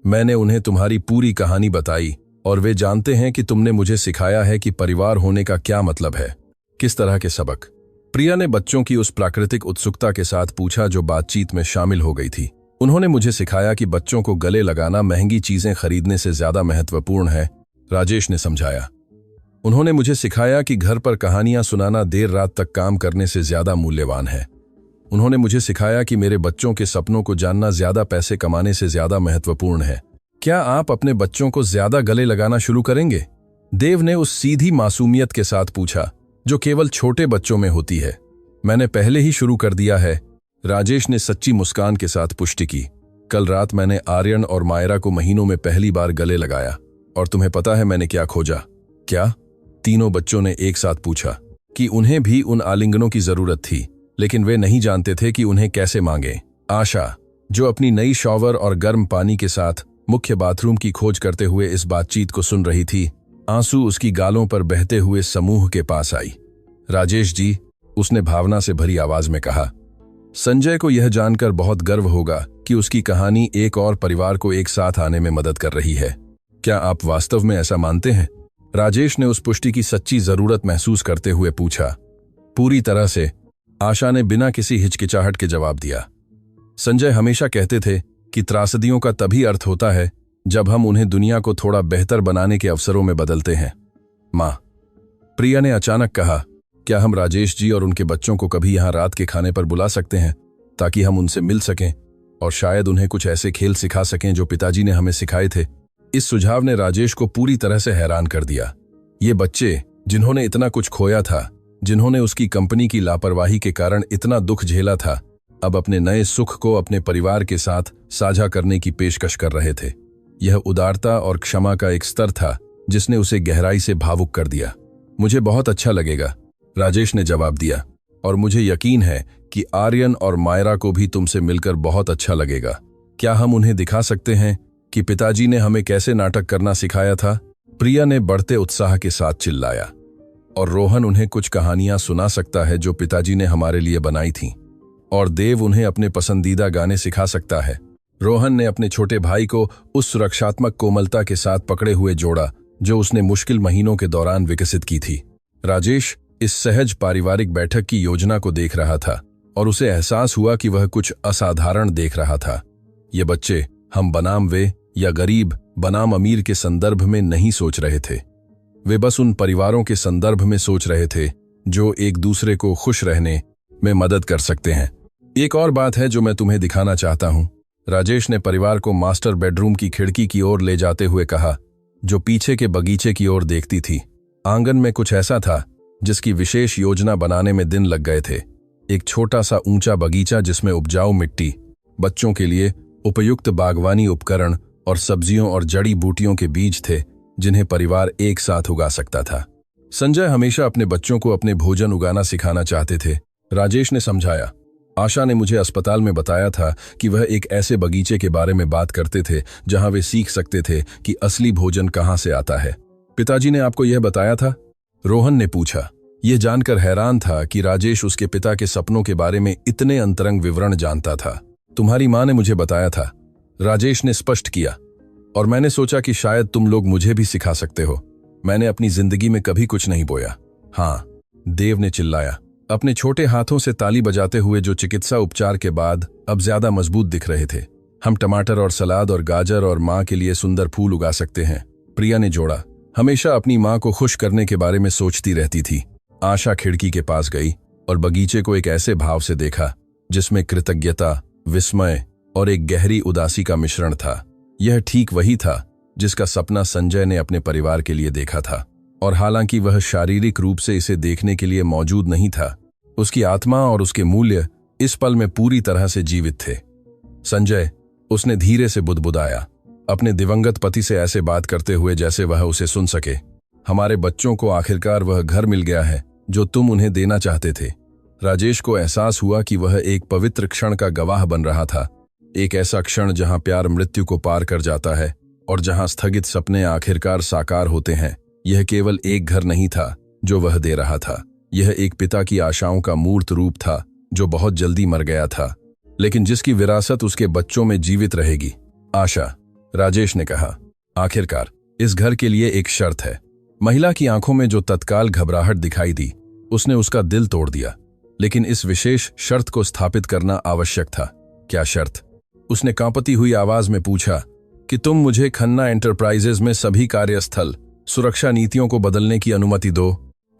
मैंने उन्हें तुम्हारी पूरी कहानी बताई और वे जानते हैं कि तुमने मुझे सिखाया है कि परिवार होने का क्या मतलब है, किस तरह के सबक। प्रिया ने बच्चों की उस प्राकृतिक उत्सुकता के साथ पूछा जो बातचीत में शामिल हो गई थी। उन्होंने मुझे सिखाया कि बच्चों को गले लगाना महंगी चीजें खरीदने से ज्यादा महत्वपूर्ण है, राजेश ने समझाया। उन्होंने मुझे सिखाया कि घर पर कहानियां सुनाना देर रात तक काम करने से ज्यादा मूल्यवान है। उन्होंने मुझे सिखाया कि मेरे बच्चों के सपनों को जानना ज्यादा पैसे कमाने से ज्यादा महत्वपूर्ण है। क्या आप अपने बच्चों को ज्यादा गले लगाना शुरू करेंगे? देव ने उस सीधी मासूमियत के साथ पूछा जो केवल छोटे बच्चों में होती है। मैंने पहले ही शुरू कर दिया है, राजेश ने सच्ची मुस्कान के साथ पुष्टि की। कल रात मैंने आर्यन और मायरा को महीनों में पहली बार गले लगाया, और तुम्हें पता है मैंने क्या खोजा? क्या? तीनों बच्चों ने एक साथ पूछा कि उन्हें भी उन आलिंगनों की जरूरत थी, लेकिन वे नहीं जानते थे कि उन्हें कैसे मांगे। आशा, जो अपनी नई शॉवर और गर्म पानी के साथ मुख्य बाथरूम की खोज करते हुए इस बातचीत को सुन रही थी, आंसू उसकी गालों पर बहते हुए समूह के पास आई। राजेश जी, उसने भावना से भरी आवाज में कहा। संजय को यह जानकर बहुत गर्व होगा कि उसकी कहानी एक और परिवार को एक साथ आने में मदद कर रही है। क्या आप वास्तव में ऐसा मानते हैं? राजेश ने उस पुष्टि की सच्ची जरूरत महसूस करते हुए पूछा। पूरी तरह से, आशा ने बिना किसी हिचकिचाहट के जवाब दिया। संजय हमेशा कहते थे कि त्रासदियों का तभी अर्थ होता है जब हम उन्हें दुनिया को थोड़ा बेहतर बनाने के अवसरों में बदलते हैं। मां, प्रिया ने अचानक कहा, क्या हम राजेश जी और उनके बच्चों को कभी यहां रात के खाने पर बुला सकते हैं, ताकि हम उनसे मिल सकें और शायद उन्हें कुछ ऐसे खेल सिखा सकें जो पिताजी ने हमें सिखाए थे? इस सुझाव ने राजेश को पूरी तरह से हैरान कर दिया। ये बच्चे, जिन्होंने इतना कुछ खोया था, जिन्होंने उसकी कंपनी की लापरवाही के कारण इतना दुख झेला था, अब अपने नए सुख को अपने परिवार के साथ साझा करने की पेशकश कर रहे थे। यह उदारता और क्षमा का एक स्तर था जिसने उसे गहराई से भावुक कर दिया। मुझे बहुत अच्छा लगेगा, राजेश ने जवाब दिया, और मुझे यकीन है कि आर्यन और मायरा को भी तुमसे मिलकर बहुत अच्छा लगेगा। क्या हम उन्हें दिखा सकते हैं कि पिताजी ने हमें कैसे नाटक करना सिखाया था? प्रिया ने बढ़ते उत्साह के साथ चिल्लाया। और रोहन उन्हें कुछ कहानियां सुना सकता है जो पिताजी ने हमारे लिए बनाई थीं, और देव उन्हें अपने पसंदीदा गाने सिखा सकता है। रोहन ने अपने छोटे भाई को उस सुरक्षात्मक कोमलता के साथ पकड़े हुए जोड़ा जो उसने मुश्किल महीनों के दौरान विकसित की थी। राजेश इस सहज पारिवारिक बैठक की योजना को देख रहा था, और उसे एहसास हुआ कि वह कुछ असाधारण देख रहा था। ये बच्चे हम बनाम वे या गरीब बनाम अमीर के संदर्भ में नहीं सोच रहे थे। वे बस उन परिवारों के संदर्भ में सोच रहे थे जो एक दूसरे को खुश रहने में मदद कर सकते हैं। एक और बात है जो मैं तुम्हें दिखाना चाहता हूं, राजेश ने परिवार को मास्टर बेडरूम की खिड़की की ओर ले जाते हुए कहा, जो पीछे के बगीचे की ओर देखती थी। आंगन में कुछ ऐसा था जिसकी विशेष योजना बनाने में दिन लग गए थे। एक छोटा सा ऊंचा बगीचा जिसमें उपजाऊ मिट्टी, बच्चों के लिए उपयुक्त बागवानी उपकरण और सब्जियों और जड़ी बूटियों के बीज थे जिन्हें परिवार एक साथ उगा सकता था। संजय हमेशा अपने बच्चों को अपने भोजन उगाना सिखाना चाहते थे। राजेश ने समझाया। आशा ने मुझे अस्पताल में बताया था कि वह एक ऐसे बगीचे के बारे में बात करते थे जहां वे सीख सकते थे कि असली भोजन कहां से आता है। पिताजी ने आपको यह बताया था? रोहन ने पूछा। यह जानकर हैरान था कि राजेश उसके पिता के सपनों के बारे में इतने अंतरंग विवरण जानता था। तुम्हारी मां ने मुझे बताया था, राजेश ने स्पष्ट किया, और मैंने सोचा कि शायद तुम लोग मुझे भी सिखा सकते हो। मैंने अपनी जिंदगी में कभी कुछ नहीं बोया। हाँ, देव ने चिल्लाया, अपने छोटे हाथों से ताली बजाते हुए, जो चिकित्सा उपचार के बाद अब ज्यादा मजबूत दिख रहे थे। हम टमाटर और सलाद और गाजर और माँ के लिए सुंदर फूल उगा सकते हैं, प्रिया ने जोड़ा। हमेशा अपनी माँ को खुश करने के बारे में सोचती रहती थी। आशा खिड़की के पास गई और बगीचे को एक ऐसे भाव से देखा जिसमें कृतज्ञता, विस्मय और एक गहरी उदासी का मिश्रण था। यह ठीक वही था जिसका सपना संजय ने अपने परिवार के लिए देखा था, और हालांकि वह शारीरिक रूप से इसे देखने के लिए मौजूद नहीं था, उसकी आत्मा और उसके मूल्य इस पल में पूरी तरह से जीवित थे। संजय, उसने धीरे से बुदबुदाया, अपने दिवंगत पति से ऐसे बात करते हुए जैसे वह उसे सुन सके। हमारे बच्चों को आखिरकार वह घर मिल गया है जो तुम उन्हें देना चाहते थे। राजेश को एहसास हुआ कि वह एक पवित्र क्षण का गवाह बन रहा था, एक ऐसा क्षण जहां प्यार मृत्यु को पार कर जाता है और जहां स्थगित सपने आखिरकार साकार होते हैं। यह केवल एक घर नहीं था जो वह दे रहा था, यह एक पिता की आशाओं का मूर्त रूप था जो बहुत जल्दी मर गया था, लेकिन जिसकी विरासत उसके बच्चों में जीवित रहेगी। आशा, राजेश ने कहा, आखिरकार इस घर के लिए एक शर्त है। महिला की आंखों में जो तत्काल घबराहट दिखाई दी, उसने उसका दिल तोड़ दिया, लेकिन इस विशेष शर्त को स्थापित करना आवश्यक था। क्या शर्त? उसने कांपती हुई आवाज में पूछा कि तुम मुझे खन्ना एंटरप्राइजेज में सभी कार्यस्थल सुरक्षा नीतियों को बदलने की अनुमति दो।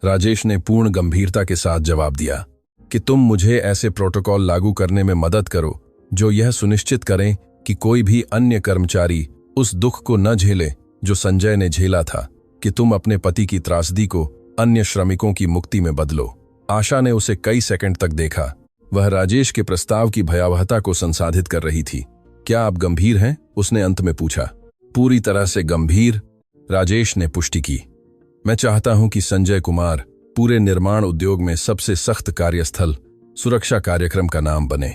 राजेश ने पूर्ण गंभीरता के साथ जवाब दिया कि तुम मुझे ऐसे प्रोटोकॉल लागू करने में मदद करो जो यह सुनिश्चित करें कि कोई भी अन्य कर्मचारी उस दुख को न झेले जो संजय ने झेला था, कि तुम अपने पति की त्रासदी को अन्य श्रमिकों की मुक्ति में बदलो। आशा ने उसे कई सेकंड तक देखा। वह राजेश के प्रस्ताव की भयावहता को संसाधित कर रही थी। क्या आप गंभीर हैं? उसने अंत में पूछा। पूरी तरह से गंभीर, राजेश ने पुष्टि की। मैं चाहता हूं कि संजय कुमार पूरे निर्माण उद्योग में सबसे सख्त कार्यस्थल सुरक्षा कार्यक्रम का नाम बने।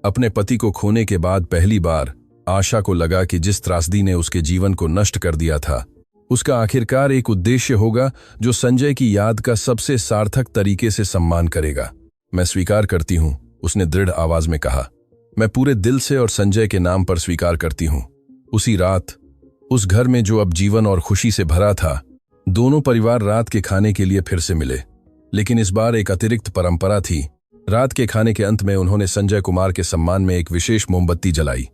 अपने पति को खोने के बाद पहली बार आशा को लगा कि जिस त्रासदी ने उसके जीवन को नष्ट कर दिया था, उसका आखिरकार एक उद्देश्य होगा जो संजय की याद का सबसे सार्थक तरीके से सम्मान करेगा। मैं स्वीकार करती हूं, उसने दृढ़ आवाज में कहा। मैं पूरे दिल से और संजय के नाम पर स्वीकार करती हूं। उसी रात, उस घर में जो अब जीवन और खुशी से भरा था, दोनों परिवार रात के खाने के लिए फिर से मिले। लेकिन इस बार एक अतिरिक्त परंपरा थी। रात के खाने के अंत में उन्होंने संजय कुमार के सम्मान में एक विशेष मोमबत्ती जलाई।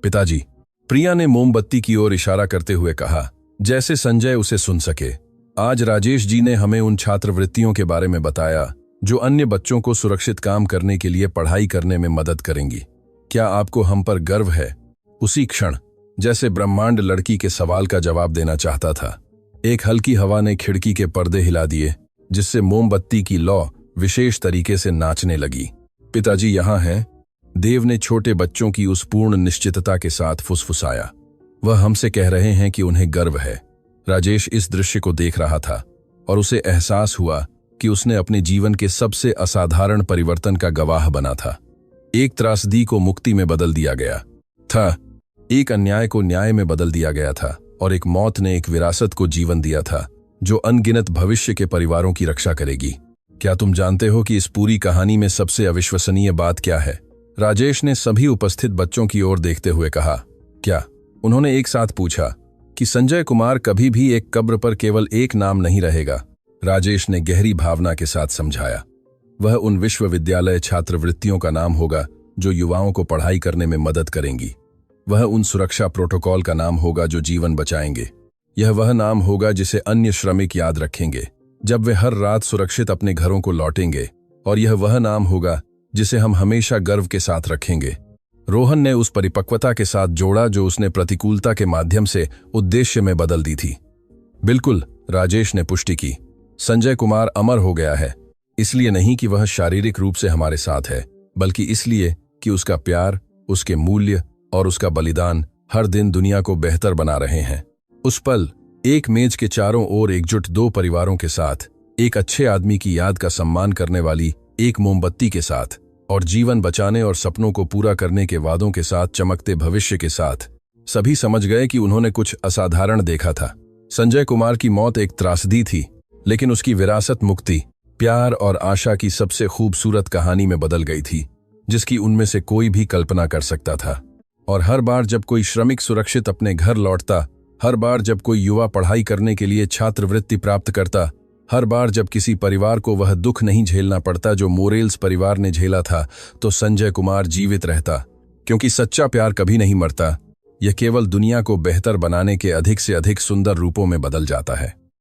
पिताजी, प्रिया ने मोमबत्ती की ओर इशारा करते हुए कहा, जैसे संजय उसे सुन सके। आज राजेश जी ने हमें उन छात्रवृत्तियों के बारे में बताया जो अन्य बच्चों को सुरक्षित काम करने के लिए पढ़ाई करने में मदद करेंगी। क्या आपको हम पर गर्व है? उसी क्षण, जैसे ब्रह्मांड लड़की के सवाल का जवाब देना चाहता था, एक हल्की हवा ने खिड़की के पर्दे हिला दिए, जिससे मोमबत्ती की लौ विशेष तरीके से नाचने लगी। पिताजी यहाँ हैं? देव ने छोटे बच्चों की उस पूर्ण निश्चितता के साथ फुसफुसाया। वह हमसे कह रहे हैं कि उन्हें गर्व है। राजेश इस दृश्य को देख रहा था और उसे एहसास हुआ कि उसने अपने जीवन के सबसे असाधारण परिवर्तन का गवाह बना था। एक त्रासदी को मुक्ति में बदल दिया गया था, एक अन्याय को न्याय में बदल दिया गया था, और एक मौत ने एक विरासत को जीवन दिया था जो अनगिनत भविष्य के परिवारों की रक्षा करेगी। क्या तुम जानते हो कि इस पूरी कहानी में सबसे अविश्वसनीय बात क्या है? राजेश ने सभी उपस्थित बच्चों की ओर देखते हुए कहा। क्या? उन्होंने एक साथ पूछा। कि संजय कुमार कभी भी एक कब्र पर केवल एक नाम नहीं रहेगा, राजेश ने गहरी भावना के साथ समझाया। वह उन विश्वविद्यालय छात्रवृत्तियों का नाम होगा जो युवाओं को पढ़ाई करने में मदद करेंगी। वह उन सुरक्षा प्रोटोकॉल का नाम होगा जो जीवन बचाएंगे। यह वह नाम होगा जिसे अन्य श्रमिक याद रखेंगे जब वे हर रात सुरक्षित अपने घरों को लौटेंगे, और यह वह नाम होगा जिसे हम हमेशा गर्व के साथ रखेंगे। रोहन ने उस परिपक्वता के साथ जोड़ा जो उसने प्रतिकूलता के माध्यम से उद्देश्य में बदल दी थी। बिल्कुल, राजेश ने पुष्टि की। संजय कुमार अमर हो गया है, इसलिए नहीं कि वह शारीरिक रूप से हमारे साथ है, बल्कि इसलिए कि उसका प्यार, उसके मूल्य और उसका बलिदान हर दिन दुनिया को बेहतर बना रहे हैं। उस पल, एक मेज के चारों ओर एकजुट दो परिवारों के साथ, एक अच्छे आदमी की याद का सम्मान करने वाली एक मोमबत्ती के साथ, और जीवन बचाने और सपनों को पूरा करने के वादों के साथ चमकते भविष्य के साथ। सभी समझ गए कि उन्होंने कुछ असाधारण देखा था। संजय कुमार की मौत एक त्रासदी थी, लेकिन उसकी विरासत मुक्ति, प्यार और आशा की सबसे खूबसूरत कहानी में बदल गई थी, जिसकी उनमें से कोई भी कल्पना कर सकता था। और हर बार जब कोई श्रमिक सुरक्षित अपने घर लौटता, हर बार जब कोई युवा पढ़ाई करने के लिए छात्रवृत्ति प्राप्त करता, हर बार जब किसी परिवार को वह दुख नहीं झेलना पड़ता जो मोरेल्स परिवार ने झेला था, तो संजय कुमार जीवित रहता। क्योंकि सच्चा प्यार कभी नहीं मरता, यह केवल दुनिया को बेहतर बनाने के अधिक से अधिक सुंदर रूपों में बदल जाता है।